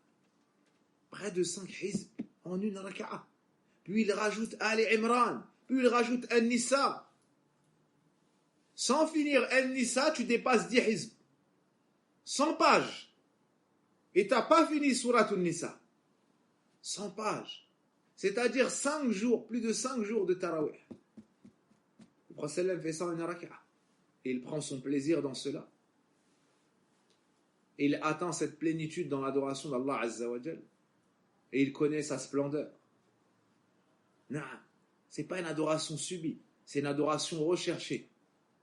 Près de 5 hizb en une raka'a. Puis il rajoute Ali Imran. Puis il rajoute An-Nisa. Sans finir An-Nisa, tu dépasses 10 hizb. 100 pages. Et tu n'as pas fini Surat An-Nisa. 100 pages. C'est-à-dire 5 jours, plus de 5 jours de tarawih. Le prophète fait ça en une raka'a. Et il prend son plaisir dans cela. Et il atteint cette plénitude dans l'adoration d'Allah Azza wa Jal. Et il connaît sa splendeur. Non, ce n'est pas une adoration subie. C'est une adoration recherchée.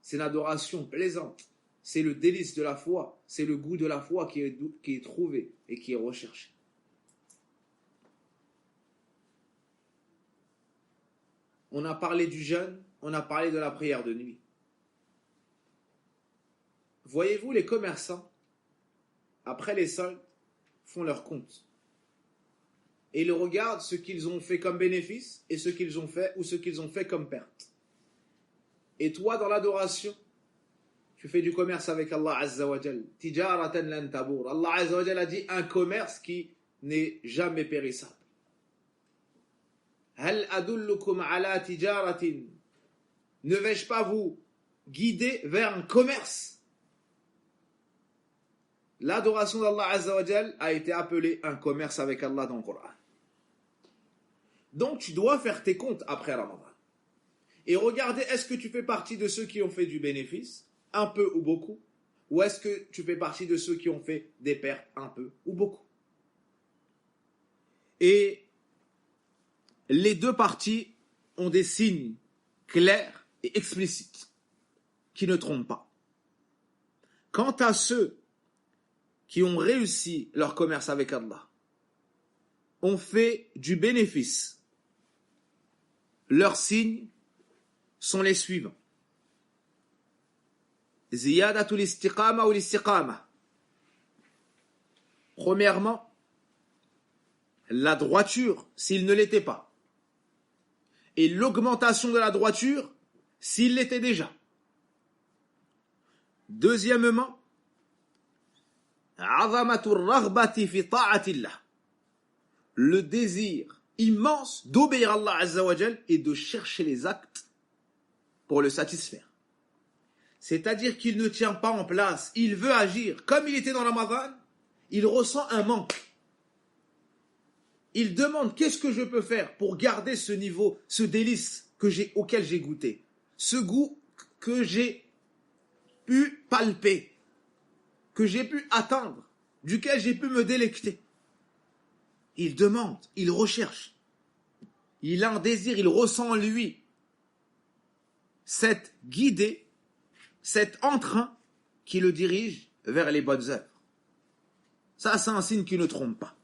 C'est une adoration plaisante. C'est le délice de la foi. C'est le goût de la foi qui est trouvé et qui est recherché. On a parlé du jeûne, on a parlé de la prière de nuit. Voyez-vous, les commerçants, après les soldes, font leur compte. Et ils regardent ce qu'ils ont fait comme bénéfice et ce qu'ils ont fait ou ce qu'ils ont fait comme perte. Et toi, dans l'adoration, tu fais du commerce avec Allah Azza wa Jal. Tijaratan lan tabour. Allah Azza wa Jal a dit un commerce qui n'est jamais périssable. Hal adullukum ala tijaratin. Ne vais-je pas vous guider vers un commerce? L'adoration d'Allah Azza wa Jal a été appelée un commerce avec Allah dans le Coran. Donc tu dois faire tes comptes après Ramadan. Et regarder, est-ce que tu fais partie de ceux qui ont fait du bénéfice, un peu ou beaucoup, ou est-ce que tu fais partie de ceux qui ont fait des pertes, un peu ou beaucoup. Et les deux parties ont des signes clairs et explicites qui ne trompent pas. Quant à ceux qui ont réussi leur commerce avec Allah, ont fait du bénéfice, leurs signes sont les suivants. Ziyadatul istiqama ou l'istiqama. Premièrement, la droiture s'il ne l'était pas. Et l'augmentation de la droiture s'il l'était déjà. Deuxièmement, azamatur raghbati fi ta'atillah. Le désir immense d'obéir à Allah Azza wa Jal et de chercher les actes pour le satisfaire. C'est-à-dire qu'il ne tient pas en place, il veut agir. Comme il était dans Ramadan, il ressent un manque. il demande qu'est-ce que je peux faire pour garder ce niveau, ce délice auquel j'ai goûté, ce goût que j'ai pu palper, que j'ai pu atteindre, duquel j'ai pu me délecter. Il demande, il recherche, il a un désir, il ressent en lui cette guidée, cet entrain qui le dirige vers les bonnes œuvres. Ça, c'est un signe qui ne trompe pas.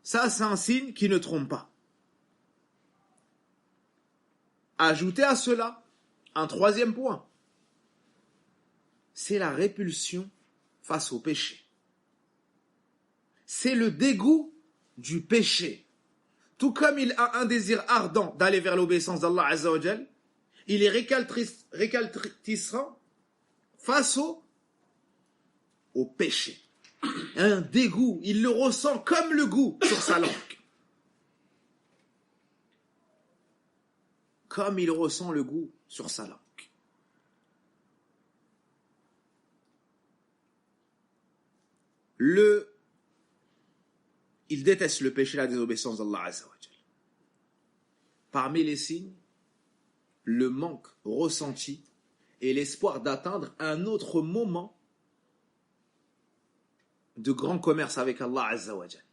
Ça, c'est un signe qui ne trompe pas. Ajoutez à cela un troisième point. C'est la répulsion face au péché. C'est le dégoût du péché. Tout comme il a un désir ardent d'aller vers l'obéissance d'Allah Azza wa Jal, il est récalcitrant face au péché. Un dégoût, il le ressent comme le goût sur sa langue. Comme il ressent le goût sur sa langue. Il déteste le péché, la désobéissance d'Allah Azza wa Jal. Parmi les signes, le manque ressenti et l'espoir d'atteindre un autre moment de grand commerce avec Allah Azza wa Jal.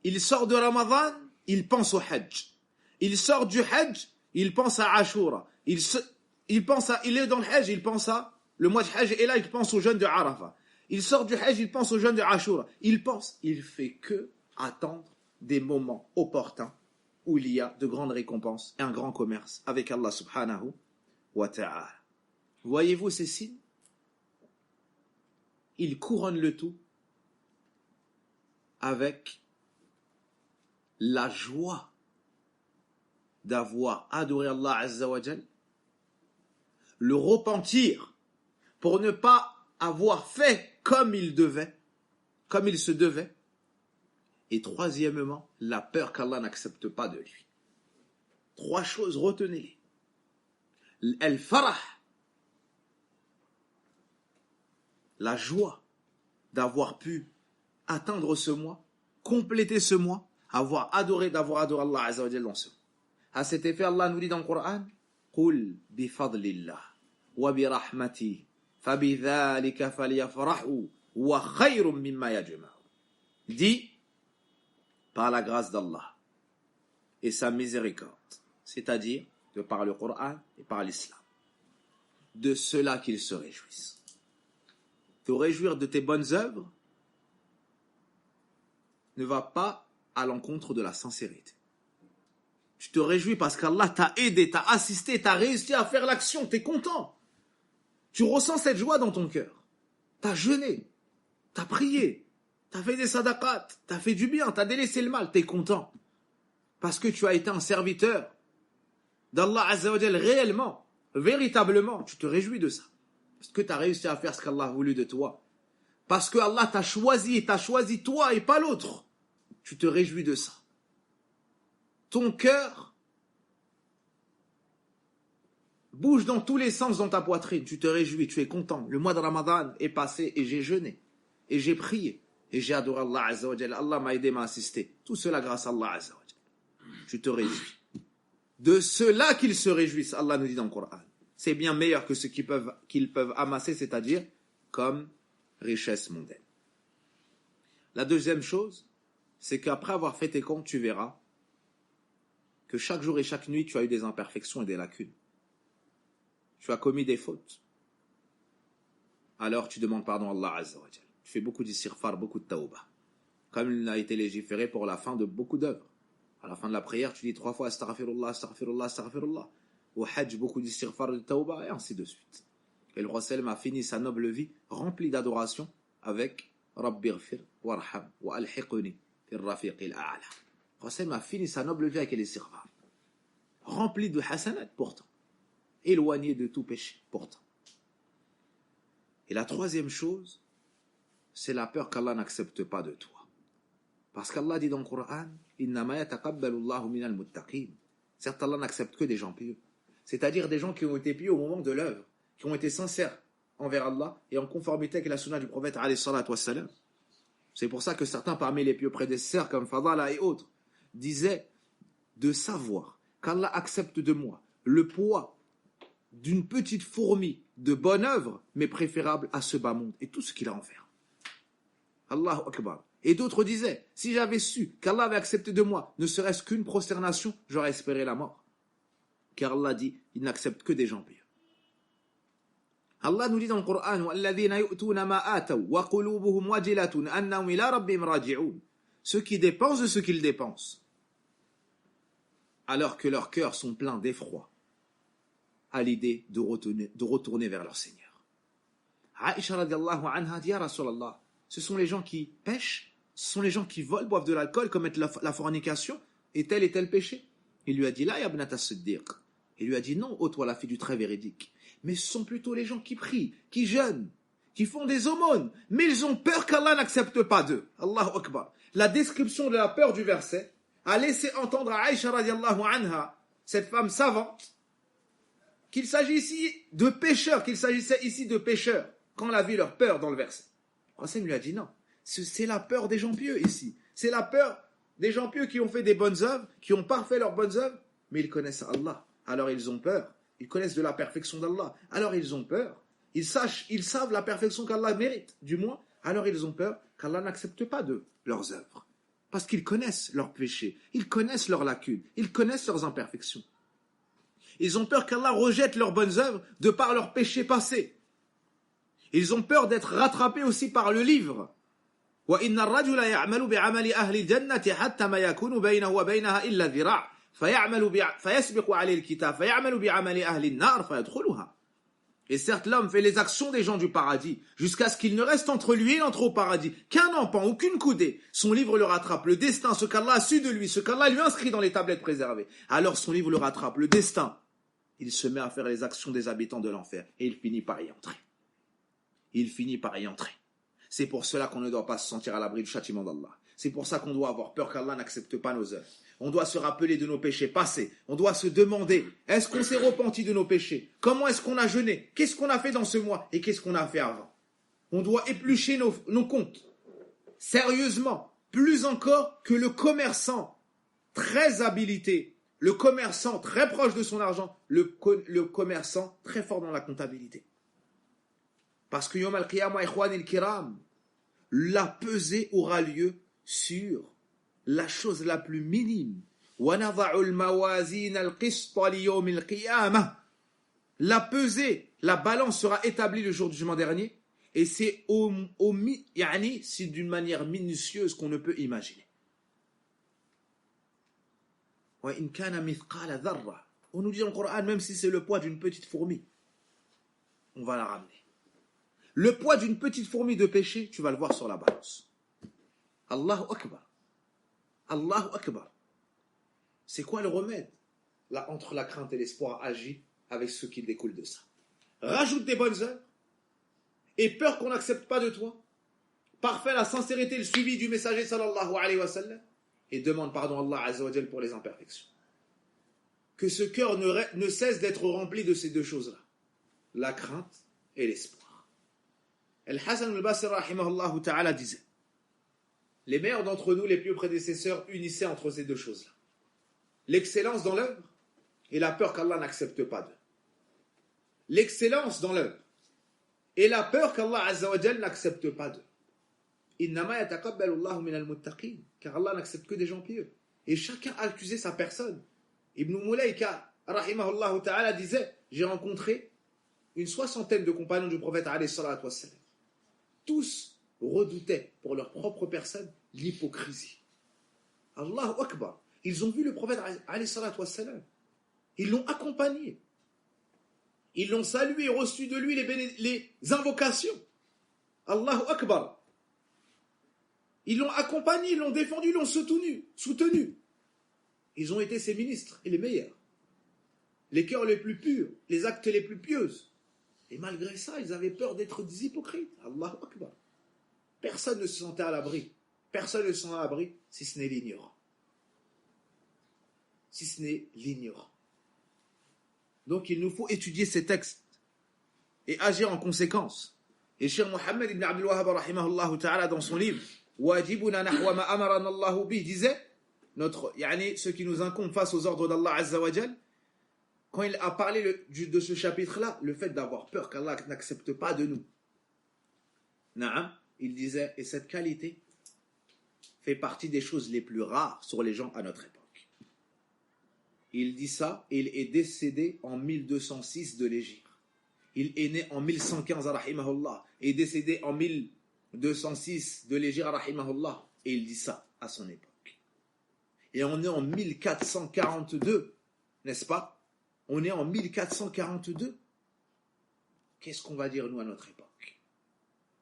Il sort de Ramadan, il pense au Hajj. Il sort du Hajj, il pense à Ashura. Il est dans le Hajj, il pense à le mois de Hajj, et là il pense au jeûne de Arafah. Il sort du Hajj, il pense au jeûne de Ashura. Il fait que attendre des moments opportuns où il y a de grandes récompenses et un grand commerce avec Allah subhanahu wa ta'ala. Voyez-vous ces signes? Il couronne le tout avec la joie d'avoir adoré Allah Azza wa Jal, le repentir pour ne pas avoir fait comme il se devait, et troisièmement, la peur qu'Allah n'accepte pas de lui. Trois choses, retenez-les. Al-farah, la joie d'avoir pu atteindre ce mois, compléter ce mois, d'avoir adoré Allah Azza wa Jal dans ce mois. À cet effet, Allah nous dit dans le Coran, قُلْ بِفَضْلِ اللَّهِ وَبِرَحْمَتِهِ فَبِذَلِكَ فَلْيَفْرَحُوا وَخَيْرٌ مِّمَّا يَجْمَعُونَ. Dit, par la grâce d'Allah et sa miséricorde, c'est-à-dire de par le Coran et par l'islam, de cela qu'ils se réjouissent. Te réjouir de tes bonnes œuvres ne va pas à l'encontre de la sincérité. Tu te réjouis parce qu'Allah t'a aidé, t'a assisté, t'a réussi à faire l'action, t'es content. Tu ressens cette joie dans ton cœur. T'as jeûné, t'as prié, t'as fait des sadaqat, t'as fait du bien, t'as délaissé le mal, t'es content. Parce que tu as été un serviteur d'Allah Azza wa Jal réellement, véritablement, tu te réjouis de ça. Parce que t'as réussi à faire ce qu'Allah a voulu de toi. Parce que Allah t'a choisi toi et pas l'autre. Tu te réjouis de ça. Ton cœur bouge dans tous les sens dans ta poitrine. Tu te réjouis, tu es content. Le mois de Ramadan est passé et j'ai jeûné. Et j'ai prié. Et j'ai adoré Allah Azza wa Jal. Allah m'a aidé, m'a assisté. Tout cela grâce à Allah Azza wa Jal. Tu te réjouis. De cela qu'ils se réjouissent, Allah nous dit dans le Coran. C'est bien meilleur que ce qu'ils peuvent amasser, c'est-à-dire comme richesse mondaine. La deuxième chose, c'est qu'après avoir fait tes comptes, tu verras que chaque jour et chaque nuit, tu as eu des imperfections et des lacunes. Tu as commis des fautes. Alors tu demandes pardon à Allah Azza wa Jal. Tu fais beaucoup d'istighfar, beaucoup de tawbah. Comme il a été légiféré pour la fin de beaucoup d'œuvres. À la fin de la prière, tu dis 3 fois astaghfirullah, astaghfirullah, astaghfirullah. Au hajj, beaucoup d'istighfar, de tawbah, et ainsi de suite. Et le Rasul a fini sa noble vie remplie d'adoration avec Rabbighfir warham wa alhiqni fil rafiqil a'la. Rasul a fini sa noble vie avec l'istighfar. Rempli de hasanat pourtant. Éloigné de tout péché pourtant. Et la troisième chose, c'est la peur qu'Allah n'accepte pas de toi. Parce qu'Allah dit dans le Coran, innama yataqabbalu Allahu minal muttaqin. Certes, Allah n'accepte que des gens pieux. C'est-à-dire des gens qui ont été pieux au moment de l'œuvre, qui ont été sincères envers Allah et en conformité avec la sunna du prophète alayhi salatu wassalam. C'est pour ça que certains parmi les pieux prédécesseurs, comme Fadala et autres, disaient de savoir qu'Allah accepte de moi le poids d'une petite fourmi de bonne œuvre, mais préférable à ce bas monde et tout ce qu'il a en faire. Allahu Akbar. Et d'autres disaient, si j'avais su qu'Allah avait accepté de moi, ne serait-ce qu'une prosternation, j'aurais espéré la mort. Car Allah dit, il n'accepte que des gens pieux. Allah nous dit dans le Coran, ceux qui dépensent de ce qu'ils dépensent, alors que leurs cœurs sont pleins d'effroi à l'idée de retourner vers leur Seigneur. Aïcha radiallahu anha dit, Ya Rasulallah, ce sont les gens qui pêchent, ce sont les gens qui volent, boivent de l'alcool, commettent la fornication et tel péché. Il lui a dit, la yabnat as-siddiq. Il lui a dit, non, ô toi la fille du très véridique. Mais ce sont plutôt les gens qui prient, qui jeûnent, qui font des aumônes, mais ils ont peur qu'Allah n'accepte pas d'eux. Allahu Akbar. La description de la peur du verset a laissé entendre à Aïcha radiallahu anha, cette femme savante, qu'il s'agissait ici de pécheurs, quand on a vu leur peur dans le verset. Rasim lui a dit non, c'est la peur des gens pieux ici. C'est la peur des gens pieux qui ont fait des bonnes œuvres, qui ont parfait leurs bonnes œuvres, mais ils connaissent Allah. Alors ils ont peur. Ils connaissent de la perfection d'Allah. Alors ils ont peur. Ils savent la perfection qu'Allah mérite, du moins. Alors ils ont peur qu'Allah n'accepte pas de leurs œuvres. Parce qu'ils connaissent leurs péchés, ils connaissent leurs lacunes, ils connaissent leurs imperfections. Ils ont peur qu'Allah rejette leurs bonnes œuvres de par leurs péchés passés. Ils ont peur d'être rattrapés aussi par le livre. وَإِنَّ الرَّجُلَ يَعْمَلُ بِعَمَلِ أَهْلِ الْجَنَّةِ حَتَّى مَا يَكُونُ بَيْنَهُ وَبَيْنَهَا إِلَّا ذِرَاعٌ فيسبق عليه الكتاب فيعمل بعمل أهل النار فيدخلها. Et certes, l'homme fait les actions des gens du paradis, jusqu'à ce qu'il ne reste entre lui et l'entrée au paradis qu'un empan ou qu'une coudée. Son livre le rattrape, le destin, ce qu'Allah a su de lui, ce qu'Allah lui inscrit dans les tablettes préservées. Alors son livre le rattrape, le destin. Il se met à faire les actions des habitants de l'enfer, et il finit par y entrer. C'est pour cela qu'on ne doit pas se sentir à l'abri du châtiment d'Allah. C'est pour ça qu'on doit avoir peur qu'Allah n'accepte pas nos œuvres. On doit se rappeler de nos péchés passés. On doit se demander, est-ce qu'on s'est repenti de nos péchés? Comment est-ce qu'on a jeûné? Qu'est-ce qu'on a fait dans ce mois? Et qu'est-ce qu'on a fait avant? On doit éplucher nos comptes. Sérieusement, plus encore que le commerçant très habilité, le commerçant très proche de son argent, le commerçant très fort dans la comptabilité. Parce que Yom al-Qiyamah, ikhwan il-Kiram, la pesée aura lieu sur la chose la plus minime. La pesée, la balance sera établie le jour du jugement dernier, et c'est c'est d'une manière minutieuse qu'on ne peut imaginer. On nous dit dans le Coran, même si c'est le poids d'une petite fourmi, on va la ramener. Le poids d'une petite fourmi de péché, tu vas le voir sur la balance. Allahu Akbar. Allahu Akbar. C'est quoi le remède? Là, entre la crainte et l'espoir, agis avec ce qui découle de ça. Rajoute des bonnes œuvres et peur qu'on n'accepte pas de toi. Parfait la sincérité, le suivi du messager sallallahu alayhi wa sallam et demande pardon à Allah azza wa jal pour les imperfections. Que ce cœur ne cesse d'être rempli de ces deux choses-là. La crainte et l'espoir. Al-Hasan al-Basri rahimahullah ta'ala disait: les meilleurs d'entre nous, les plus prédécesseurs, unissaient entre ces deux choses-là. L'excellence dans l'œuvre et la peur qu'Allah n'accepte pas d'eux. L'excellence dans l'œuvre et la peur qu'Allah Azza wa Jal n'accepte pas d'eux. Innama yataqabbalu Allahu min al-muttaqin, car Allah n'accepte que des gens pieux. Et chacun a accusé sa personne. Ibn Mulayka, rahimahullah ta'ala, disait: j'ai rencontré une 60aine de compagnons du prophète alayhi salatu wassalam. Tous redoutaient pour leur propre personne l'hypocrisie. Allahu Akbar. Ils ont vu le prophète alayhi salatu wassalam. Ils l'ont accompagné. Ils l'ont salué et reçu de lui les invocations. Allahu Akbar. Ils l'ont accompagné, ils l'ont défendu, ils l'ont soutenu. Ils ont été ses ministres et les meilleurs. Les cœurs les plus purs, les actes les plus pieuses. Et malgré ça, ils avaient peur d'être des hypocrites. Allahu Akbar. Personne ne se sentait à l'abri. Personne ne se sent à l'abri si ce n'est l'ignorant. Donc il nous faut étudier ces textes et agir en conséquence. Et Cheikh Mohammed ibn Abdul Wahhab rahimahullah ta'ala dans son livre wajibuna nahwa ma amarana Allah bi, disait ce qui nous incombe face aux ordres d'Allah Azza wa Jal. Quand il a parlé de ce chapitre-là, le fait d'avoir peur qu'Allah n'accepte pas de nous. Naam, il disait, et cette qualité fait partie des choses les plus rares sur les gens à notre époque. Il dit ça, il est décédé en 1206 de l'Hégire. Il est né en 1115, rahimahullah, et décédé en 1206 de l'Hégire, rahimahullah, et il dit ça à son époque. Et on est en 1442, n'est-ce pas? On est en 1442. Qu'est-ce qu'on va dire, nous, à notre époque?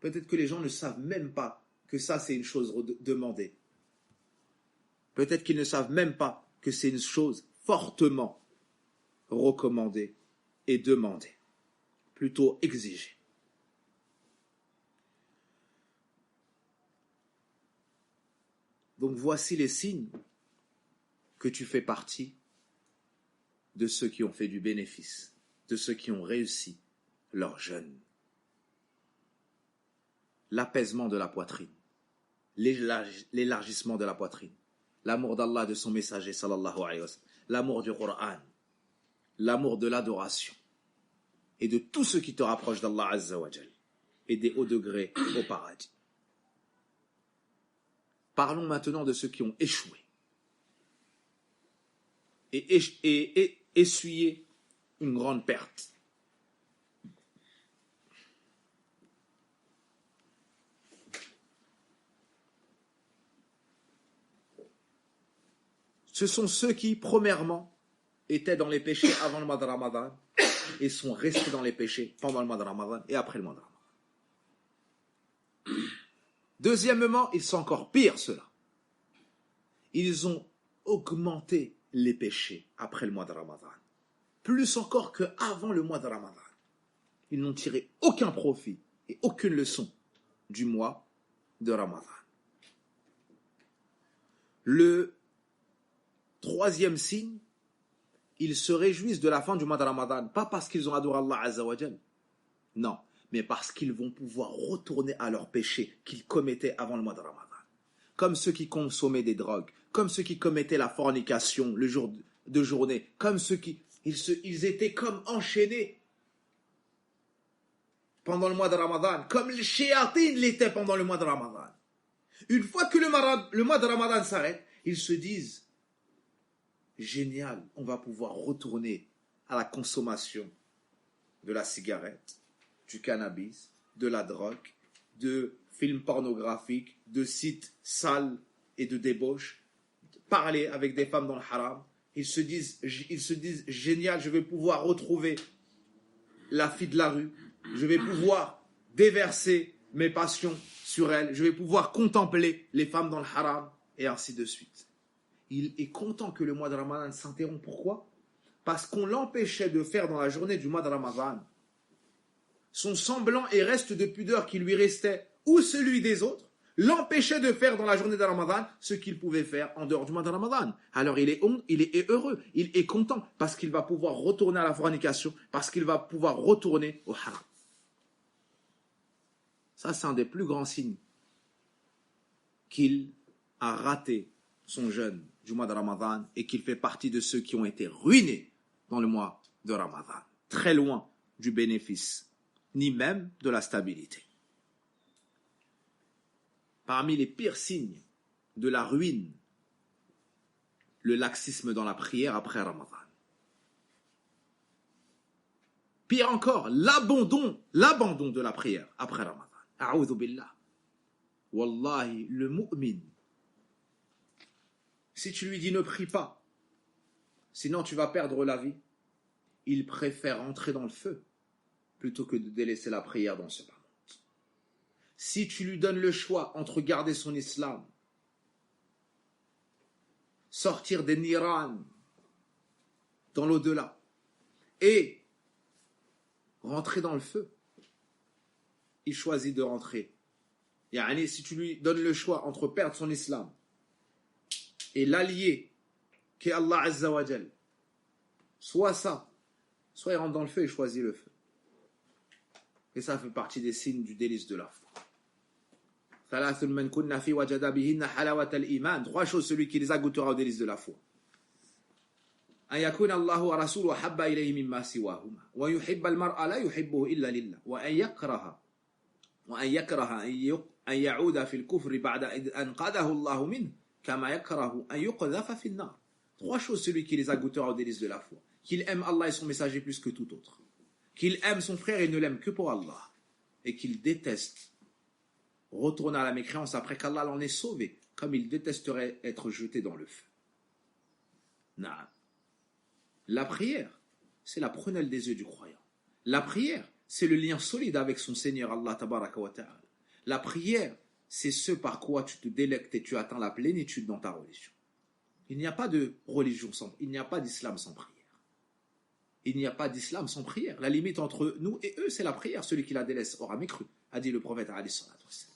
Peut-être que les gens ne savent même pas que ça, c'est une chose demandée. Peut-être qu'ils ne savent même pas que c'est une chose fortement recommandée et demandée. Plutôt exigée. Donc voici les signes que tu fais partie de ceux qui ont fait du bénéfice, de ceux qui ont réussi leur jeûne. L'apaisement de la poitrine, l'élargissement de la poitrine, l'amour d'Allah, de son messager, sallallahu alayhi wa sallam, l'amour du Coran, l'amour de l'adoration et de tout ce qui te rapproche d'Allah Azza wa Jal et des hauts degrés au paradis. Parlons maintenant de ceux qui ont échoué et essuyé une grande perte. Ce sont ceux qui, premièrement, étaient dans les péchés avant le mois de Ramadan et sont restés dans les péchés pendant le mois de Ramadan et après le mois de Ramadan. Deuxièmement, ils sont encore pires, ceux-là. Ils ont augmenté les péchés après le mois de Ramadan. Plus encore qu'avant le mois de Ramadan. Ils n'ont tiré aucun profit et aucune leçon du mois de Ramadan. Le troisième signe, ils se réjouissent de la fin du mois de Ramadan, pas parce qu'ils ont adoré Allah Azza wa Jal, non, mais parce qu'ils vont pouvoir retourner à leurs péchés qu'ils commettaient avant le mois de Ramadan. Comme ceux qui consommaient des drogues, comme ceux qui commettaient la fornication le jour de journée, comme ceux qui... Ils étaient comme enchaînés pendant le mois de Ramadan, comme les shéatines l'étaient pendant le mois de Ramadan. Une fois que le mois de Ramadan s'arrête, ils se disent, génial, on va pouvoir retourner à la consommation de la cigarette, du cannabis, de la drogue, de films pornographiques, de sites sales et de débauche, parler avec des femmes dans le haram. Ils se disent génial, je vais pouvoir retrouver la fille de la rue, je vais pouvoir déverser mes passions sur elle, je vais pouvoir contempler les femmes dans le haram, et ainsi de suite. Il est content que le mois de Ramadan s'interrompt. Pourquoi? Parce qu'on l'empêchait de faire dans la journée du mois de Ramadan son semblant et reste de pudeur qui lui restait ou celui des autres, l'empêchait de faire dans la journée de Ramadan ce qu'il pouvait faire en dehors du mois de Ramadan. Alors il est heureux, il est content parce qu'il va pouvoir retourner à la fornication, parce qu'il va pouvoir retourner au haram. Ça, c'est un des plus grands signes qu'il a raté son jeûne du mois de Ramadan et qu'il fait partie de ceux qui ont été ruinés dans le mois de Ramadan, très loin du bénéfice, ni même de la stabilité. Parmi les pires signes de la ruine, le laxisme dans la prière après Ramadan. Pire encore, l'abandon de la prière après Ramadan. A'udhu billah. Wallahi, le mu'min, si tu lui dis ne prie pas, sinon tu vas perdre la vie, il préfère entrer dans le feu plutôt que de délaisser la prière dans ce bas. Si tu lui donnes le choix entre garder son islam, sortir des niran dans l'au-delà et rentrer dans le feu, il choisit de rentrer. Yani, si tu lui donnes le choix entre perdre son islam et l'allié qui est Allah Azza wa Jal, soit ça, soit il rentre dans le feu et choisit le feu. Et ça fait partie des signes du délice de la foi. ثلاث من كنا في وجد بهن حلاوة الإيمان. Trois choses, celui qui les a goûtera aux délices de la foi. أن يكون الله ورسوله أحب إليه مما سواهما ويحب المرء لا يحبه إلا لله وأن يكره أن يعود في الكفر بعد أن أنقذه الله منه كما يكره أن يقذف في النار. Trois choses, celui qui les a goûtera aux délices de la foi. Qu'il aime Allah et son messager plus que tout autre. Qu'il aime son frère et ne l'aime que pour Allah. Et qu'il déteste retourner à la mécréance après qu'Allah l'en ait sauvé, comme il détesterait être jeté dans le feu. Naam. La prière, c'est la prunelle des yeux du croyant. La prière, c'est le lien solide avec son Seigneur Allah tabaraka wa ta'ala. La prière, c'est ce par quoi tu te délectes et tu atteins la plénitude dans ta religion. Il n'y a pas de religion il n'y a pas d'islam sans prière. Il n'y a pas d'islam sans prière. La limite entre nous et eux, c'est la prière. Celui qui la délaisse aura mécru, a dit le prophète alayhi salatu wassalam.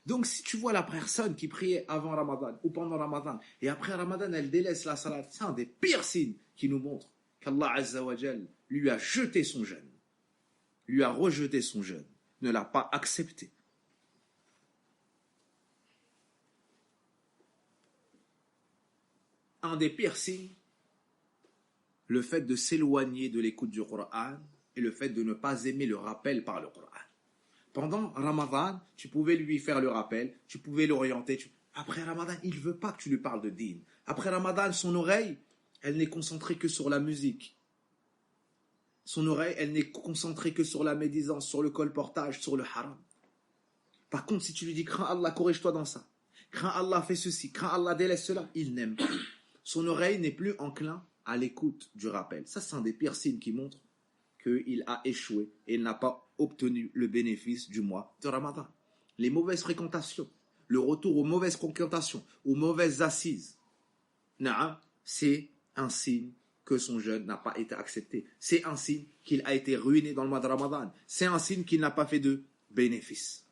Donc si tu vois la personne qui priait avant Ramadan ou pendant Ramadan et après Ramadan elle délaisse la salat, c'est un des pires signes qui nous montre qu'Allah Azza wa Jal lui a jeté son jeûne, lui a rejeté son jeûne, ne l'a pas accepté. Un des pires signes, le fait de s'éloigner de l'écoute du Coran et le fait de ne pas aimer le rappel par le Coran. Pendant Ramadan, tu pouvais lui faire le rappel, tu pouvais l'orienter. Après Ramadan, il ne veut pas que tu lui parles de din. Après Ramadan, son oreille, elle n'est concentrée que sur la musique. Son oreille, elle n'est concentrée que sur la médisance, sur le colportage, sur le haram. Par contre, si tu lui dis, crains Allah, corrige-toi dans ça. Crains Allah, fais ceci. Crains Allah, délaisse cela. Il n'aime pas. Son oreille n'est plus enclin à l'écoute du rappel. Ça, c'est un des pires signes qui montre qu'il a échoué et il n'a pas obtenu le bénéfice du mois de Ramadan. Les mauvaises fréquentations, le retour aux mauvaises fréquentations, aux mauvaises assises, c'est un signe que son jeûne n'a pas été accepté. C'est un signe qu'il a été ruiné dans le mois de Ramadan. C'est un signe qu'il n'a pas fait de bénéfice.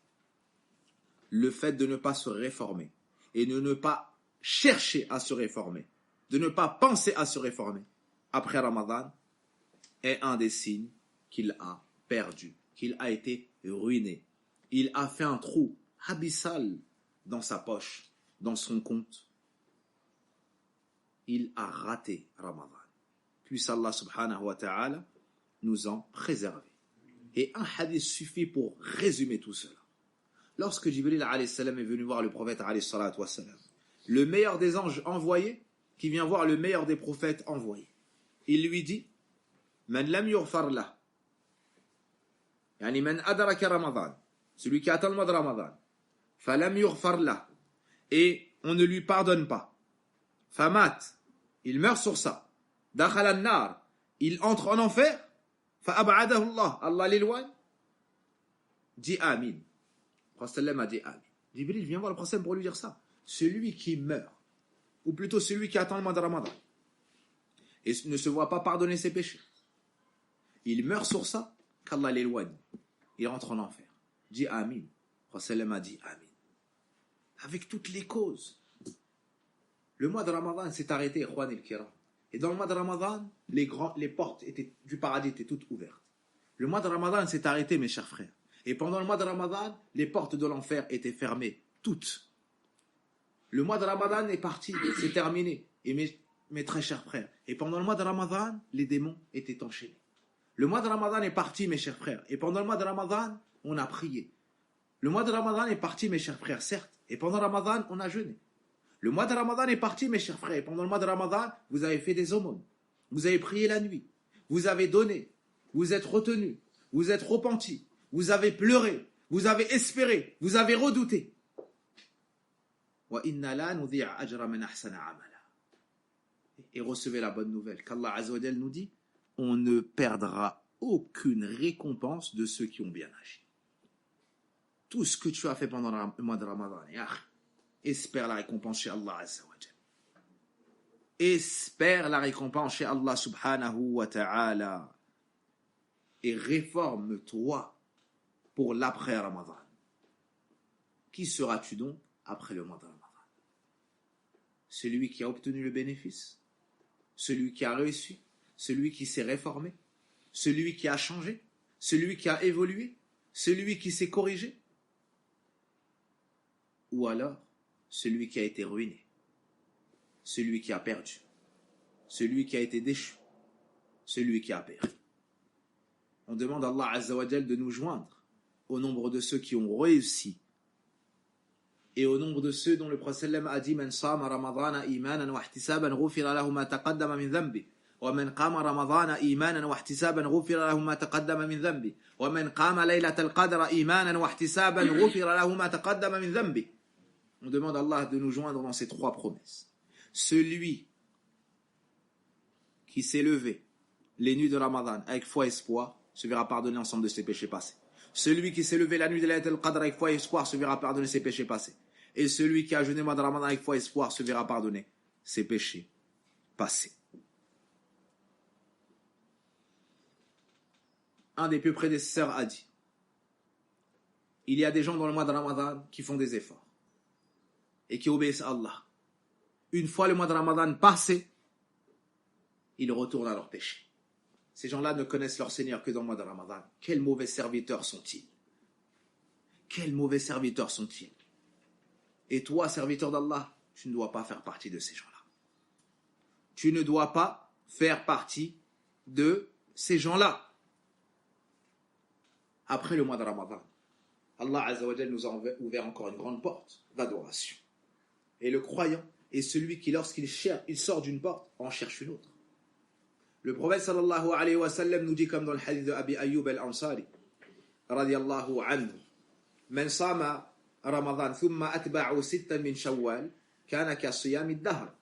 Le fait de ne pas se réformer et de ne pas chercher à se réformer, de ne pas penser à se réformer après Ramadan est un des signes qu'il a perdu, qu'il a été ruiné. Il a fait un trou abyssal dans sa poche, dans son compte. Il a raté Ramadan. Puisse Allah subhanahu wa ta'ala nous en préserver. Et un hadith suffit pour résumer tout cela. Lorsque Jibril alayhi salam est venu voir le prophète alayhi salatu wa salam, le meilleur des anges envoyés, qui vient voir le meilleur des prophètes envoyés, il lui dit Man lam yughfar lah, yani man adraka Ramadan, celui qui atteint le mois de Ramadan, falam yughfar lah, et on ne lui pardonne pas, famat, il meurt sur ça, dakhala an-nar, il entre en enfer, fa'ab'adahu Allah, Allah l'éloigne, dit Amin. Le prophète a dit Amin. Jibril vient voir le prophète pour lui dire ça. Celui qui meurt, ou plutôt celui qui attend le mois de Ramadan, et ne se voit pas pardonner ses péchés, il meurt sur ça, qu'Allah l'éloigne. Il rentre en enfer. Dit Amin. Le prophète a dit Amin. Avec toutes les causes. Le mois de Ramadan s'est arrêté, Ikhwan el-Kiram. Et dans le mois de Ramadan, les portes du paradis étaient toutes ouvertes. Le mois de Ramadan s'est arrêté, mes chers frères. Et pendant le mois de Ramadan, les portes de l'enfer étaient fermées, toutes. Le mois de Ramadan est parti, c'est terminé. Et mes très chers frères, et pendant le mois de Ramadan, les démons étaient enchaînés. Le mois de Ramadan est parti, mes chers frères. Et pendant le mois de Ramadan, on a prié. Le mois de Ramadan est parti, mes chers frères, certes. Et pendant le Ramadan, on a jeûné. Le mois de Ramadan est parti, mes chers frères. Et pendant le mois de Ramadan, vous avez fait des aumônes. Vous avez prié la nuit. Vous avez donné. Vous êtes retenus. Vous êtes repentis. Vous avez pleuré. Vous avez espéré. Vous avez redouté. Et recevez la bonne nouvelle qu'Allah Azza wa Jal nous dit, on ne perdra aucune récompense de ceux qui ont bien agi. Tout ce que tu as fait pendant le mois de Ramadan, espère la récompense chez Allah Azza wa Jal. Espère la récompense chez Allah subhanahu wa ta'ala. Et réforme-toi pour l'après-Ramadan. Qui seras-tu donc après le mois de Ramadan? Celui qui a obtenu le bénéfice, celui qui a réussi, celui qui s'est réformé, celui qui a changé, celui qui a évolué, celui qui s'est corrigé. ou alors celui qui a été ruiné, celui qui a perdu, celui qui a été déchu, celui qui a péri. On demande à Allah Azza wa Jal de nous joindre au nombre de ceux qui ont réussi et au nombre de ceux dont le prophète a dit Man sama ramadana imanan wa ihtisaban ghufira lahu ma taqaddama min dhanbi wa man qama ramadana imanan wa ihtisaban ghufira lahu ma taqaddama min dhanbi wa man qama laylatal qadra imanan wa ihtisaban ghufira lahu ma taqaddama min dhanbi. On demande à Allah de nous joindre dans ces trois promesses. Celui qui s'est levé les nuits de Ramadan avec foi et espoir se verra pardonner l'ensemble de ses péchés passés. Celui qui s'est levé la nuit de Laylatul Qadr avec foi et espoir se verra pardonner ses péchés passés. Et celui qui a jeûné le mois de Ramadan avec foi et espoir se verra pardonner ses péchés passés. Un des plus prédécesseurs a dit, il y a des gens dans le mois de Ramadan qui font des efforts et qui obéissent à Allah. Une fois le mois de Ramadan passé, ils retournent à leurs péchés. Ces gens-là ne connaissent leur Seigneur que dans le mois de Ramadan. Quels mauvais serviteurs sont-ils? Quels mauvais serviteurs sont-ils? Et toi, serviteur d'Allah, tu ne dois pas faire partie de ces gens-là. Tu ne dois pas faire partie de ces gens-là. Après le mois de Ramadan, Allah Azza wa Jal nous a ouvert encore une grande porte d'adoration. Et le croyant est celui qui, lorsqu'il sort d'une porte, en cherche une autre. Le prophète sallallahu alayhi wa sallam nous dit, comme dans le hadith de Abi Ayyub al-Ansari, radiyallahu anhu, Man sama Ramadan thumma atba'u sittan min Shawwal, kana ka siyam ad-dahr.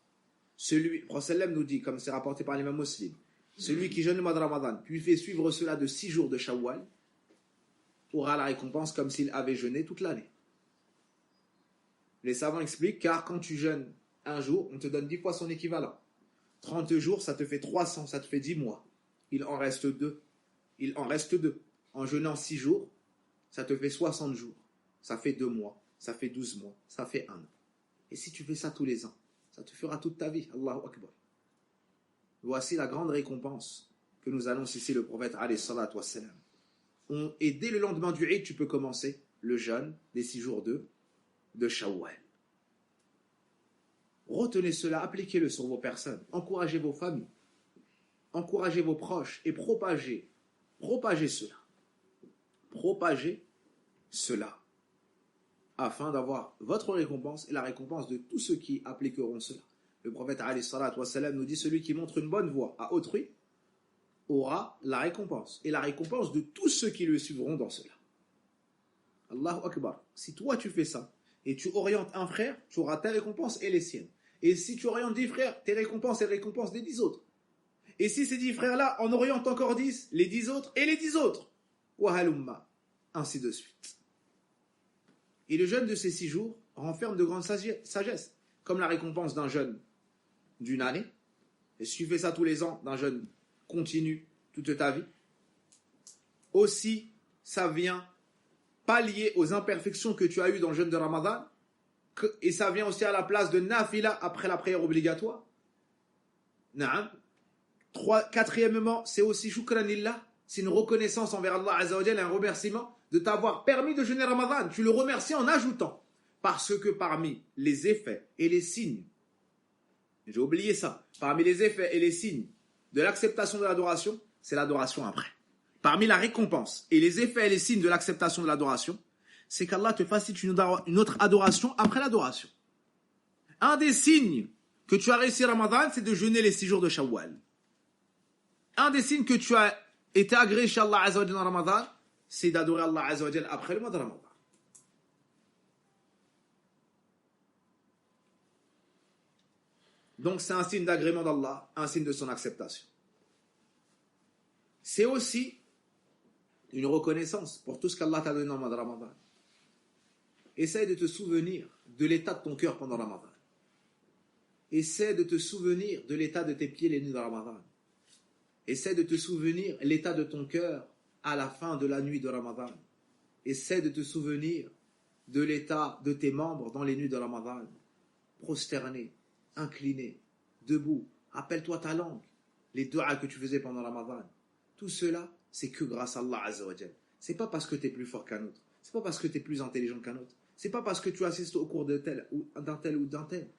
Le prophète sallam nous dit, comme c'est rapporté par l'imam Muslim, celui qui jeûne le mois de Ramadan, puis fait suivre cela de 6 jours de Shawwal, aura la récompense comme s'il avait jeûné toute l'année. Les savants expliquent, car quand tu jeûnes un jour, on te donne 10 fois son équivalent. 30 jours, ça te fait 300, ça te fait 10 mois. Il en reste 2. En jeûnant 6 jours, ça te fait 60 jours. Ça fait 2 mois, ça fait 12 mois, ça fait 1 an. Et si tu fais ça tous les ans, ça te fera toute ta vie. Allahu Akbar. Voici la grande récompense que nous annonce ici le prophète alayhi salatu wassalam. Et dès le lendemain du Eid, tu peux commencer le jeûne des 6 jours de Shawwal. Retenez cela, appliquez-le sur vos personnes, encouragez vos familles, encouragez vos proches et propagez cela, afin d'avoir votre récompense et la récompense de tous ceux qui appliqueront cela. Le prophète alayhi salatu wassalam nous dit, celui qui montre une bonne voie à autrui aura la récompense, et la récompense de tous ceux qui le suivront dans cela. Allahu Akbar. Si toi tu fais ça, et tu orientes un frère, tu auras ta récompense et les siennes. Et si tu orientes 10 frères, tes récompenses et les récompenses des 10 autres. Et si ces 10 frères-là en orientent encore 10, les 10 autres et les 10 autres. Wahalumma. Ainsi de suite. Et le jeûne de ces 6 jours renferme de grandes sagesse, comme la récompense d'un jeûne d'une année. Et si tu fais ça tous les ans, d'un jeûne continu toute ta vie, aussi ça vient pallier aux imperfections que tu as eues dans le jeûne de Ramadan, et ça vient aussi à la place de nafila après la prière obligatoire. Naam. Quatrièmement, c'est aussi shukranillah, c'est une reconnaissance envers Allah Azza wa Jalla, un remerciement de t'avoir permis de jeûner Ramadan. Tu le remercies en ajoutant, parce que parmi les effets et les signes, j'ai oublié ça, parmi les effets et les signes de l'acceptation de l'adoration, c'est l'adoration après. Parmi la récompense et les effets et les signes de l'acceptation de l'adoration, c'est qu'Allah te facilite une autre adoration après l'adoration. Un des signes que tu as réussi Ramadan, c'est de jeûner les 6 jours de Shawwal. Un des signes que tu as été agréé chez Allah Azza wa Jalla dans Ramadan, c'est d'adorer Allah Azza wa Jalla après le mois de Ramadan. Donc c'est un signe d'agrément d'Allah, un signe de son acceptation. C'est aussi une reconnaissance pour tout ce qu'Allah t'a donné dans le mois de Ramadan. Essaye de te souvenir de l'état de ton cœur pendant Ramadan. Essaie de te souvenir de l'état de tes pieds les nuits de Ramadan. Essaie de te souvenir l'état de ton cœur à la fin de la nuit de Ramadan. Essaie de te souvenir de l'état de tes membres dans les nuits de Ramadan. Prosterné, incliné, debout. Rappelle-toi ta langue, les du'as que tu faisais pendant Ramadan. Tout cela, c'est que grâce à Allah Azza wa Jal. C'est pas parce que tu es plus fort qu'un autre. C'est pas parce que tu es plus intelligent qu'un autre. C'est pas parce que tu assistes au cours d'un tel ou d'un tel.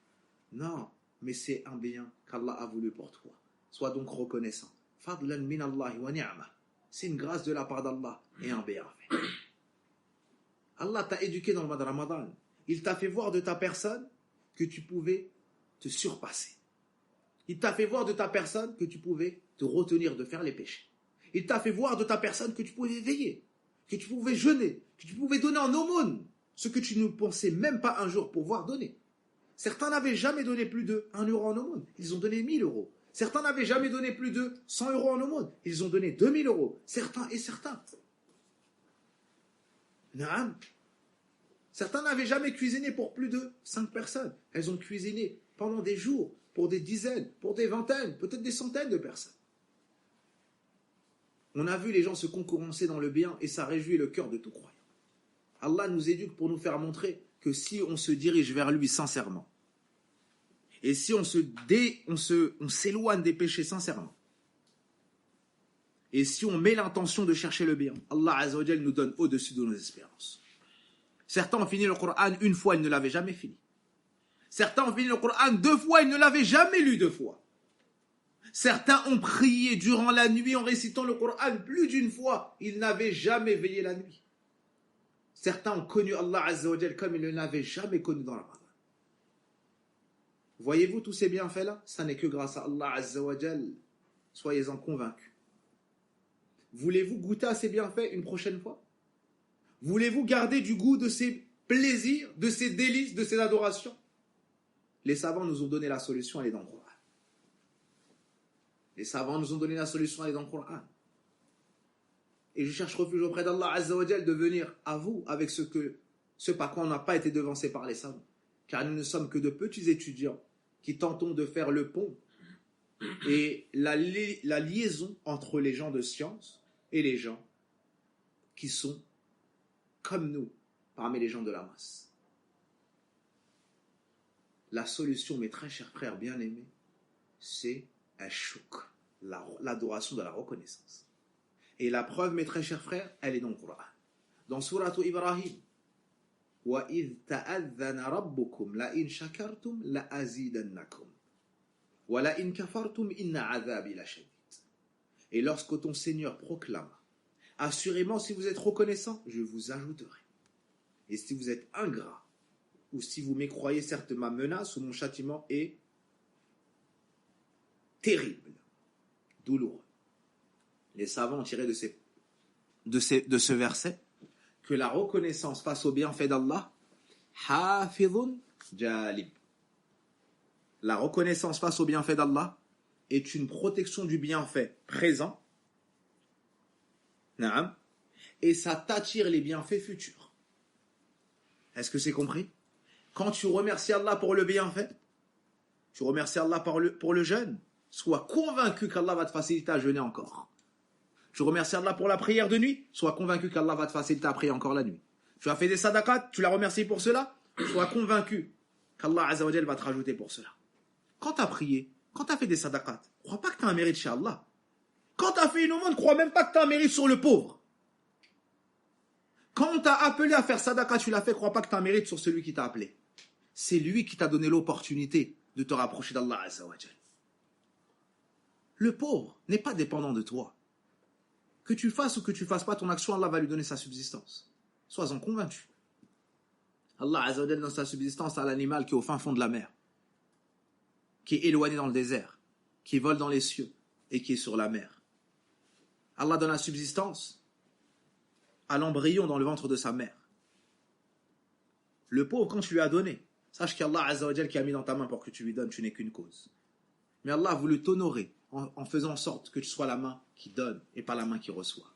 Non, mais c'est un bien qu'Allah a voulu pour toi. Sois donc reconnaissant. Fadlan min Allah wa ni'ma. C'est une grâce de la part d'Allah et un bienfait. Allah t'a éduqué dans le mois de Ramadan. Il t'a fait voir de ta personne que tu pouvais te surpasser. Il t'a fait voir de ta personne que tu pouvais te retenir de faire les péchés. Il t'a fait voir de ta personne que tu pouvais veiller, que tu pouvais jeûner, que tu pouvais donner en aumône ce que tu ne pensais même pas un jour pouvoir donner. Certains n'avaient jamais donné plus de 1 euro en aumône. Ils ont donné 1000 euros. Certains n'avaient jamais donné plus de 100 euros en aumône. Ils ont donné 2000 euros. Certains et certains. Naam. Certains n'avaient jamais cuisiné pour plus de 5 personnes. Elles ont cuisiné pendant des jours, pour des dizaines, pour des vingtaines, peut-être des centaines de personnes. On a vu les gens se concurrencer dans le bien et ça réjouit le cœur de tout croyant. Allah nous éduque pour nous faire montrer que si on se dirige vers lui sincèrement, et si on s'éloigne des péchés sincèrement, et si on met l'intention de chercher le bien, Allah Azza wa Jal nous donne au-dessus de nos espérances. Certains ont fini le Coran une fois, ils ne l'avaient jamais fini. Certains ont fini le Coran 2 fois, ils ne l'avaient jamais lu 2 fois. Certains ont prié durant la nuit en récitant le Coran plus d'une fois, ils n'avaient jamais veillé la nuit. Certains ont connu Allah Azza wa Jal comme ils ne l'avaient jamais connu dans la Ramadan. Voyez-vous tous ces bienfaits-là? Ça n'est que grâce à Allah Azza wa Jal. Soyez-en convaincus. Voulez-vous goûter à ces bienfaits une prochaine fois? Voulez-vous garder du goût de ces plaisirs, de ces délices, de ces adorations? Les savants nous ont donné la solution, elle est dans le Coran. Les savants nous ont donné la solution, elle est dans le Coran. Et je cherche refuge auprès d'Allah Azza wa Jal de venir à vous avec ce par quoi on n'a pas été devancé par les savants. Car nous ne sommes que de petits étudiants qui tentons de faire le pont et la liaison entre les gens de science et les gens qui sont comme nous parmi les gens de la masse. La solution, mes très chers frères bien-aimés, c'est al-shukr, l'adoration de la reconnaissance. Et la preuve, mes très chers frères, elle est dans le Coran. Dans Surah Ibrahim, وَإِذْ تَأَذَّنَ رَبُّكُمْ لَإِنْ شَكَرْتُمْ لَأَزِيدَنَّكُمْ وَلَإِنْ كَفَرْتُمْ إِنَّ عَذَابِي لَشَدِيدٌ. Et lorsque ton Seigneur proclame, assurément, si vous êtes reconnaissant, je vous ajouterai. Et si vous êtes ingrat, ou si vous mécroyez, certes, ma menace ou mon châtiment est terrible, douloureux. Les savants ont tiré de ce verset que la reconnaissance face au bienfait d'Allah, hafidhun jalib. La reconnaissance face au bienfait d'Allah est une protection du bienfait présent, naam, et ça t'attire les bienfaits futurs. Est-ce que c'est compris? Quand tu remercies Allah pour le bienfait, tu remercies Allah pour le jeûne, sois convaincu qu'Allah va te faciliter à jeûner encore. Tu remercies Allah pour la prière de nuit, sois convaincu qu'Allah va te faciliter à prier encore la nuit. Tu as fait des sadaqat, tu l'as remercié pour cela, sois convaincu qu'Allah Azza wa Jal va te rajouter pour cela. Quand tu as prié, quand tu as fait des sadaqat, crois pas que tu as un mérite chez Allah. Quand tu as fait une aumône, crois même pas que tu as un mérite sur le pauvre. Quand on t'a appelé à faire sadaqa, tu l'as fait, crois pas que tu as un mérite sur celui qui t'a appelé. C'est lui qui t'a donné l'opportunité de te rapprocher d'Allah Azza wa Jal. Le pauvre n'est pas dépendant de toi. Que tu fasses ou que tu fasses pas ton action, Allah va lui donner sa subsistance. Sois-en convaincu. Allah Azza wa Jal donne sa subsistance à l'animal qui est au fin fond de la mer, qui est éloigné dans le désert, qui vole dans les cieux et qui est sur la mer. Allah donne la subsistance à l'embryon dans le ventre de sa mère. Le pauvre, quand tu lui as donné, sache qu'Allah Azza wa Jal qui a mis dans ta main pour que tu lui donnes, tu n'es qu'une cause. Mais Allah a voulu t'honorer en faisant en sorte que tu sois la main qui donne et pas la main qui reçoit.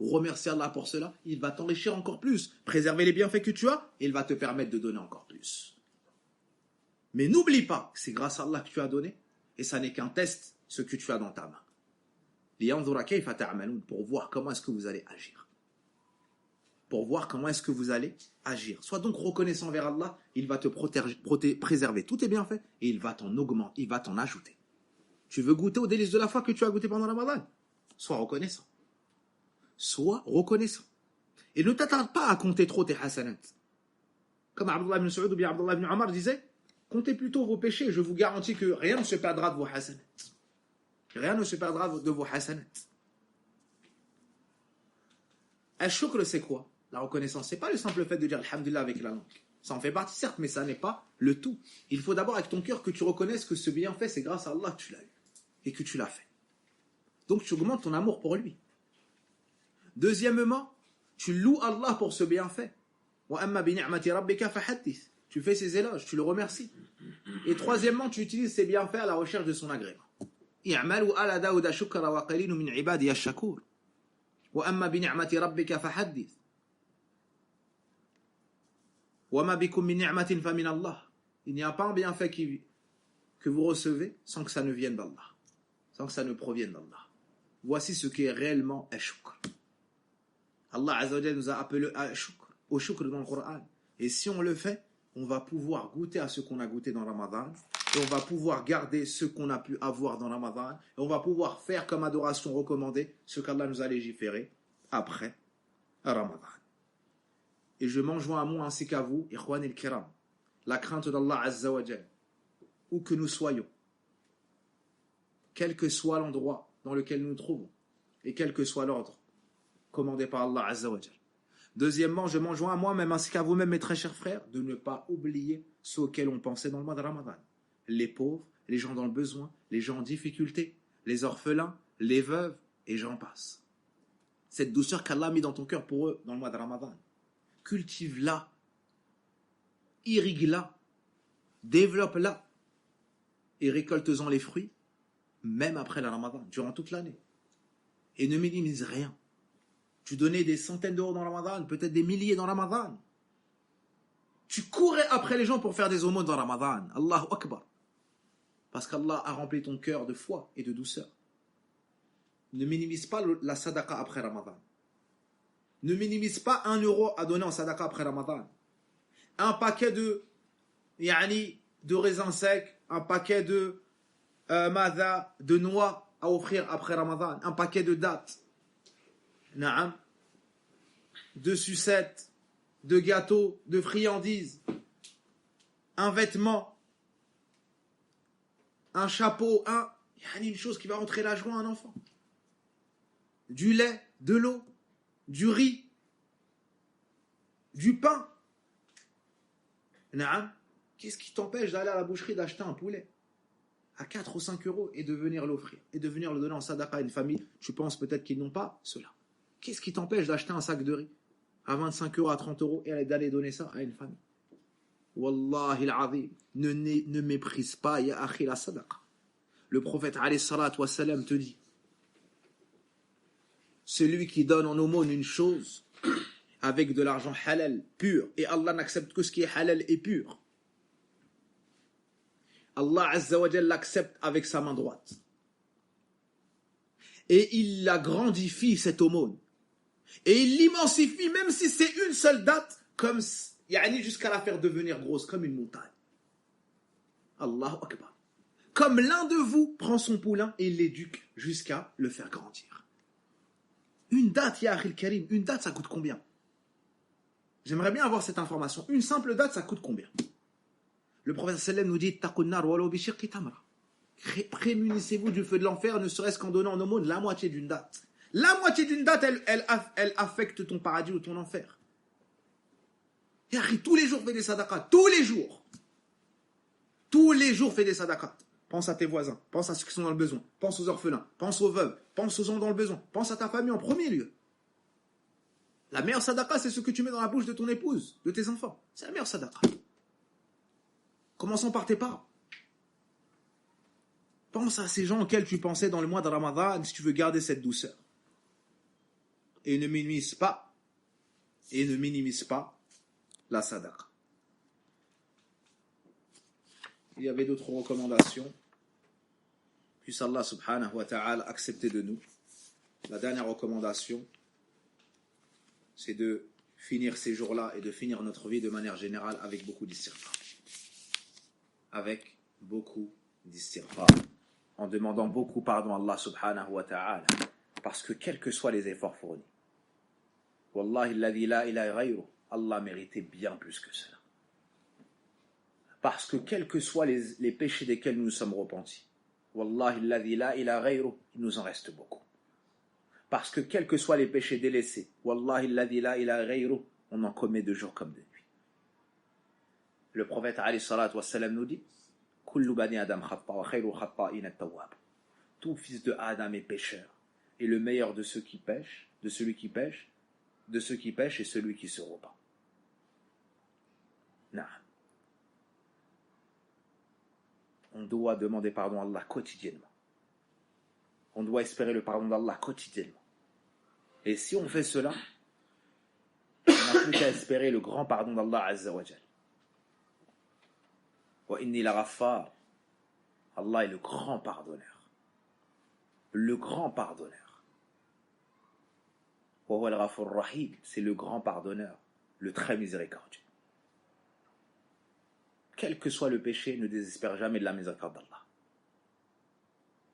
Remercie Allah pour cela, il va t'enrichir encore plus, préserver les bienfaits que tu as et il va te permettre de donner encore plus. Mais n'oublie pas que c'est grâce à Allah que tu as donné et ça n'est qu'un test, ce que tu as dans ta main. Pour voir comment est-ce que vous allez agir. Pour voir comment est-ce que vous allez agir. Sois donc reconnaissant vers Allah, il va te préserver tous tes bienfaits et il va t'en augmenter, il va t'en ajouter. Tu veux goûter aux délices de la foi que tu as goûté pendant Ramadan? Sois reconnaissant. Sois reconnaissant. Et ne t'attarde pas à compter trop tes hasanat. Comme Abdullah ibn Saoud ou bien Abdullah ibn Omar disait, comptez plutôt vos péchés, je vous garantis que rien ne se perdra de vos hasanat. Rien ne se perdra de vos hasanat. Al-shukr, c'est quoi? La reconnaissance, c'est pas le simple fait de dire Alhamdulillah avec la langue. Ça en fait partie, certes, mais ça n'est pas le tout. Il faut d'abord avec ton cœur que tu reconnaisses que ce bienfait, c'est grâce à Allah que tu l'as eu et que tu l'as fait. Donc tu augmentes ton amour pour lui. Deuxièmement, tu loues Allah pour ce bienfait. Tu fais ses éloges, tu le remercies. Et troisièmement, tu utilises ses bienfaits à la recherche de son agrément. Il n'y a pas un bienfait que vous recevez sans que ça ne vienne d'Allah, sans que ça ne provienne d'Allah. Voici ce qui est réellement al-shukr. Allah Azza wa Jalla nous a appelé au shukr dans le Coran. Et si on le fait, on va pouvoir goûter à ce qu'on a goûté dans Ramadan, et on va pouvoir garder ce qu'on a pu avoir dans Ramadan, et on va pouvoir faire comme adoration recommandée ce qu'Allah nous a légiféré après Ramadan. Et je m'en joins à moi ainsi qu'à vous, Ikhwan el-Kiram, la crainte d'Allah Azza wa Jalla, où que nous soyons, quel que soit l'endroit dans lequel nous nous trouvons, et quel que soit l'ordre commandé par Allah Azza wa Jalla. Deuxièmement, je m'en joins à moi-même ainsi qu'à vous-même, mes très chers frères, de ne pas oublier ceux auxquels on pensait dans le mois de Ramadan. Les pauvres, les gens dans le besoin, les gens en difficulté, les orphelins, les veuves, et j'en passe. Cette douceur qu'Allah a mis dans ton cœur pour eux dans le mois de Ramadan, cultive-la, irrigue-la, développe-la, et récolte-en les fruits, même après le Ramadan, durant toute l'année. Et ne minimise rien. Tu donnais des centaines d'euros dans Ramadan, peut-être des milliers dans Ramadan. Tu courais après les gens pour faire des aumônes dans Ramadan. Allahu Akbar. Parce qu'Allah a rempli ton cœur de foi et de douceur. Ne minimise pas la sadaqa après Ramadan. Ne minimise pas 1 euro à donner en sadaqa après Ramadan. Un paquet de raisins secs, un paquet de de noix à offrir après Ramadan, un paquet de dattes. Naam, de sucettes, de gâteaux, de friandises, un vêtement, un chapeau, une chose qui va rentrer la joie à un enfant. Du lait, de l'eau, du riz, du pain. Naam, qu'est-ce qui t'empêche d'aller à la boucherie d'acheter un poulet à 4 ou 5 euros et de venir l'offrir et de venir le donner en sadaqa à une famille? Tu penses peut-être qu'ils n'ont pas cela. Qu'est-ce qui t'empêche d'acheter un sac de riz à 25 euros, à 30 euros et d'aller donner ça à une famille? Wallahi al-azim, ne méprise pas, ya akhi, la sadaqa. Le prophète alayhi salatu wa salam te dit, celui qui donne en aumône une chose avec de l'argent halal, pur, et Allah n'accepte que ce qui est halal et pur, Allah Azza wa Jalla l'accepte avec sa main droite. Et il la grandifie, cette aumône. Et il l'immensifie, même si c'est une seule date, comme jusqu'à la faire devenir grosse, comme une montagne. Allahu Akbar. Comme l'un de vous prend son poulain et l'éduque jusqu'à le faire grandir. Une date, ya akhil karim, une date, ça coûte combien? J'aimerais bien avoir cette information. Une simple date, ça coûte combien? Le prophète sallam nous dit, taqunnar walau bi shiqqi tamra. Prémunissez-vous du feu de l'enfer, ne serait-ce qu'en donnant en aumône la moitié d'une date. La moitié d'une date, elle affecte ton paradis ou ton enfer. Et tous les jours, fais des sadaqat. Tous les jours. Tous les jours, fais des sadaqat. Pense à tes voisins. Pense à ceux qui sont dans le besoin. Pense aux orphelins. Pense aux veuves. Pense aux gens dans le besoin. Pense à ta famille en premier lieu. La meilleure sadaqa, c'est ce que tu mets dans la bouche de ton épouse, de tes enfants. C'est la meilleure sadaqa. Commençons par tes parents. Pense à ces gens auxquels tu pensais dans le mois de Ramadan si tu veux garder cette douceur. Et ne minimise pas la sadaqa. Il y avait d'autres recommandations. Puisse Allah subhanahu wa ta'ala accepter de nous. La dernière recommandation, c'est de finir ces jours-là et de finir notre vie de manière générale avec beaucoup d'istighfar. Avec beaucoup d'istighfar. En demandant beaucoup pardon à Allah subhanahu wa ta'ala. Parce que quels que soient les efforts fournis, Wallahi alladhi la ilaha ghayru, Allah méritait bien plus que cela. Parce que quels que soient les péchés desquels nous nous sommes repentis, Wallahi alladhi la ilaha ghayruh, il nous en reste beaucoup. Parce que quels que soient les péchés délaissés, Wallahi alladhi la ilaha ghayruh, on en commet de jour comme de nuit. Le prophète alayhi salatu wassalam nous dit Kullu bani Adam khata wa khayru khata'in at-tawwab. Tout fils de Adam est pécheur, et le meilleur de ceux qui pêchent, de ceux qui pêchent est celui qui se repent. Non. On doit demander pardon à Allah quotidiennement. On doit espérer le pardon d'Allah quotidiennement. Et si on fait cela, on n'a plus qu'à espérer le grand pardon d'Allah Azza wa Jal. Wa inni la ghaffar. Allah est le grand pardonneur. Le grand pardonneur. Wa huwa al-ghafur rahim. C'est le grand pardonneur, le très miséricordieux. Quel que soit le péché, ne désespère jamais de la miséricorde d'Allah.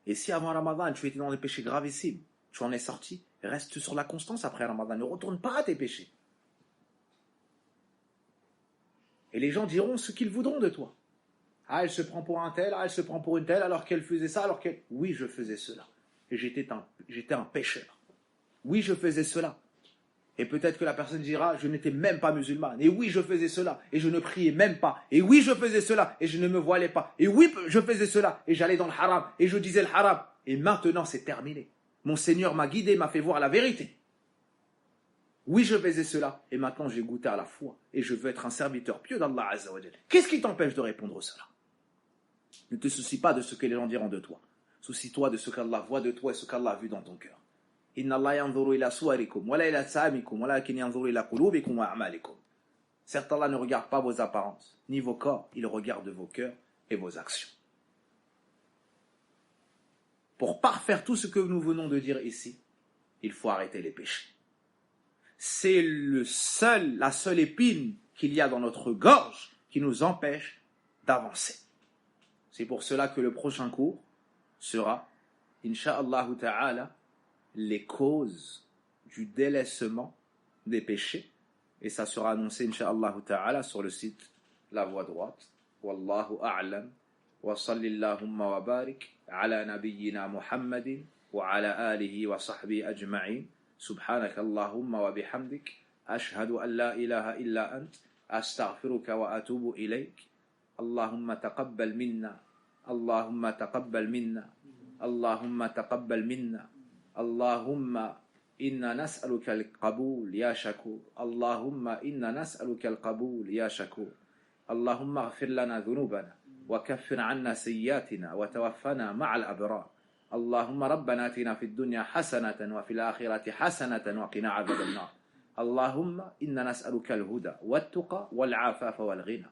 Et si avant Ramadan, tu étais dans des péchés gravissimes, tu en es sorti, reste sur la constance après Ramadan, ne retourne pas à tes péchés. Et les gens diront ce qu'ils voudront de toi. Ah, elle se prend pour un tel, ah, elle se prend pour une telle, alors qu'elle faisait ça, alors qu'elle... Oui, je faisais cela. Et j'étais un pécheur. Oui, je faisais cela. Et peut-être que la personne dira, je n'étais même pas musulmane. Et oui, je faisais cela. Et je ne priais même pas. Et oui, je faisais cela. Et je ne me voilais pas. Et oui, je faisais cela. Et j'allais dans le haram. Et je disais le haram. Et maintenant, c'est terminé. Mon Seigneur m'a guidé, m'a fait voir la vérité. Oui, je faisais cela. Et maintenant, j'ai goûté à la foi. Et je veux être un serviteur pieux d'Allah Azza wa Jal. Qu'est-ce qui t'empêche de répondre cela? Ne te soucie pas de ce que les gens diront de toi. Soucie-toi de ce qu'Allah voit de toi et ce qu'Allah a vu dans ton cœur. Inna Allah yanzuru ila suwarikum wala ila samikum walakin yanzuru ila qulubikum wa a'malikum. Certes, Allah ne regarde pas vos apparences, ni vos corps, il regarde vos cœurs et vos actions. Pour parfaire tout ce que nous venons de dire ici, il faut arrêter les péchés. C'est la seule épine qu'il y a dans notre gorge qui nous empêche d'avancer. C'est pour cela que le prochain cours sera, Inch'Allah ta'ala, les causes du délaissement des péchés. Et ça sera annoncé, Inch'Allah ta'ala, sur le site La Voie Droite. Wallahu a'lam. Wa sallillahumma wa barik ala nabiyyina Muhammadin wa ala alihi wa sahbihi ajma'in. Subhanaka Allahumma wa bihamdik. Ashhadu an la ilaha illa ant. Astaghfiruka wa atubu ilayk. Allahumma taqabbal minna. Allahumma taqabbal minna. Allahumma taqabbal minna. اللهم إنا نسألك القبول يا شكور اللهم إنا نسألك القبول يا شكور اللهم اغفر لنا ذنوبنا وكفر عنا سيئاتنا وتوفنا مع الأبرار اللهم ربنا آتنا في الدنيا حسنة وفي الآخرة حسنة وقنا عذاب النار اللهم إنا نسألك الهدى والتقى والعفاف والغنى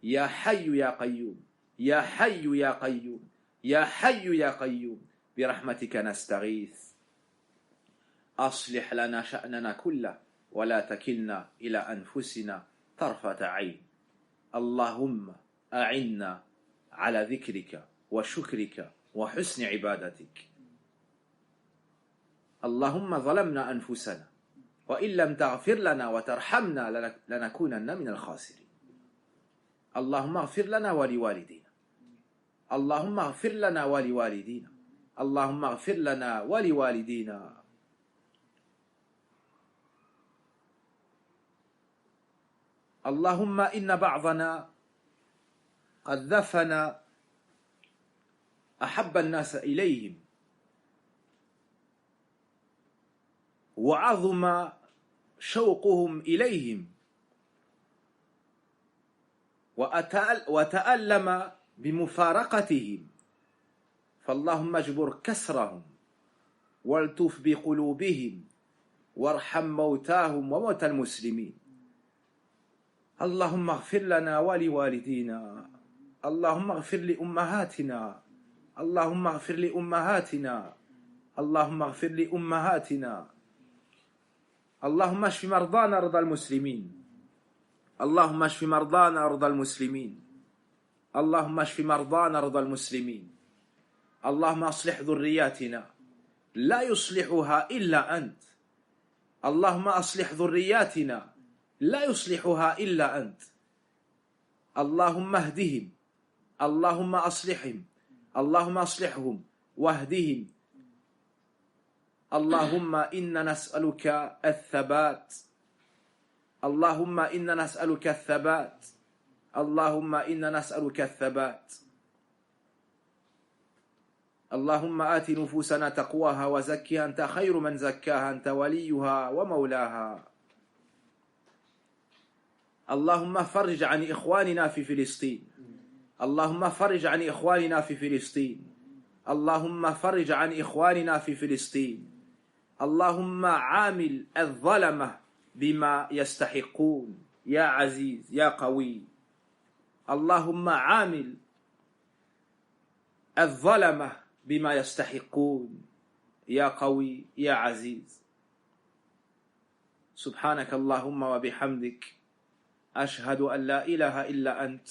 يا حي يا قيوم يا حي يا قيوم يا حي يا قيوم برحمتك نستغيث أصلح لنا شأننا كله ولا تكلنا إلى أنفسنا طرفة عين اللهم أعنا على ذكرك وشكرك وحسن عبادتك اللهم ظلمنا أنفسنا وإن لم تغفر لنا وترحمنا لنكونن من الخاسرين اللهم اغفر لنا ولوالدينا اللهم اغفر لنا ولوالدينا اللهم اغفر لنا ولوالدينا اللهم إن بعضنا قد ذفن أحب الناس إليهم وعظم شوقهم إليهم وتألم بمفارقتهم فاللهم اجبر كسرهم والتف بقلوبهم وارحم موتاهم وموتى المسلمين اللهم اغفر لنا ولوالدينا اللهم اغفر لأمهاتنا اللهم اغفر لأمهاتنا اللهم اغفر لأمهاتنا اللهم اشف مرضانا رضى المسلمين اللهم اشف مرضانا رضى المسلمين اللهم اشف مرضانا رضى المسلمين اللهم اصلح ذرياتنا لا يصلحها إلا أنت اللهم اصلح ذرياتنا لا يصلحها إلا أنت اللهم اهدهم اللهم أصلحهم اللهم أصلحهم واهدهم اللهم إنا نسألك الثبات اللهم إنا نسألك الثبات اللهم إنا نسألك الثبات اللهم آت نفوسنا تقواها وزكها أنت خير من زكاها أنت وليها ومولاها اللهم فرج عن إخواننا في فلسطين اللهم فرج عن إخواننا في فلسطين اللهم فرج عن إخواننا في فلسطين اللهم عامل الظلمة بما يستحقون يا عزيز يا قوي اللهم عامل الظلمة بما يستحقون يا قوي يا عزيز سبحانك اللهم وبحمدك أشهد أن لا إله إلا أنت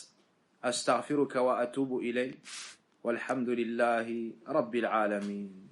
أستغفرك وأتوب إليك والحمد لله رب العالمين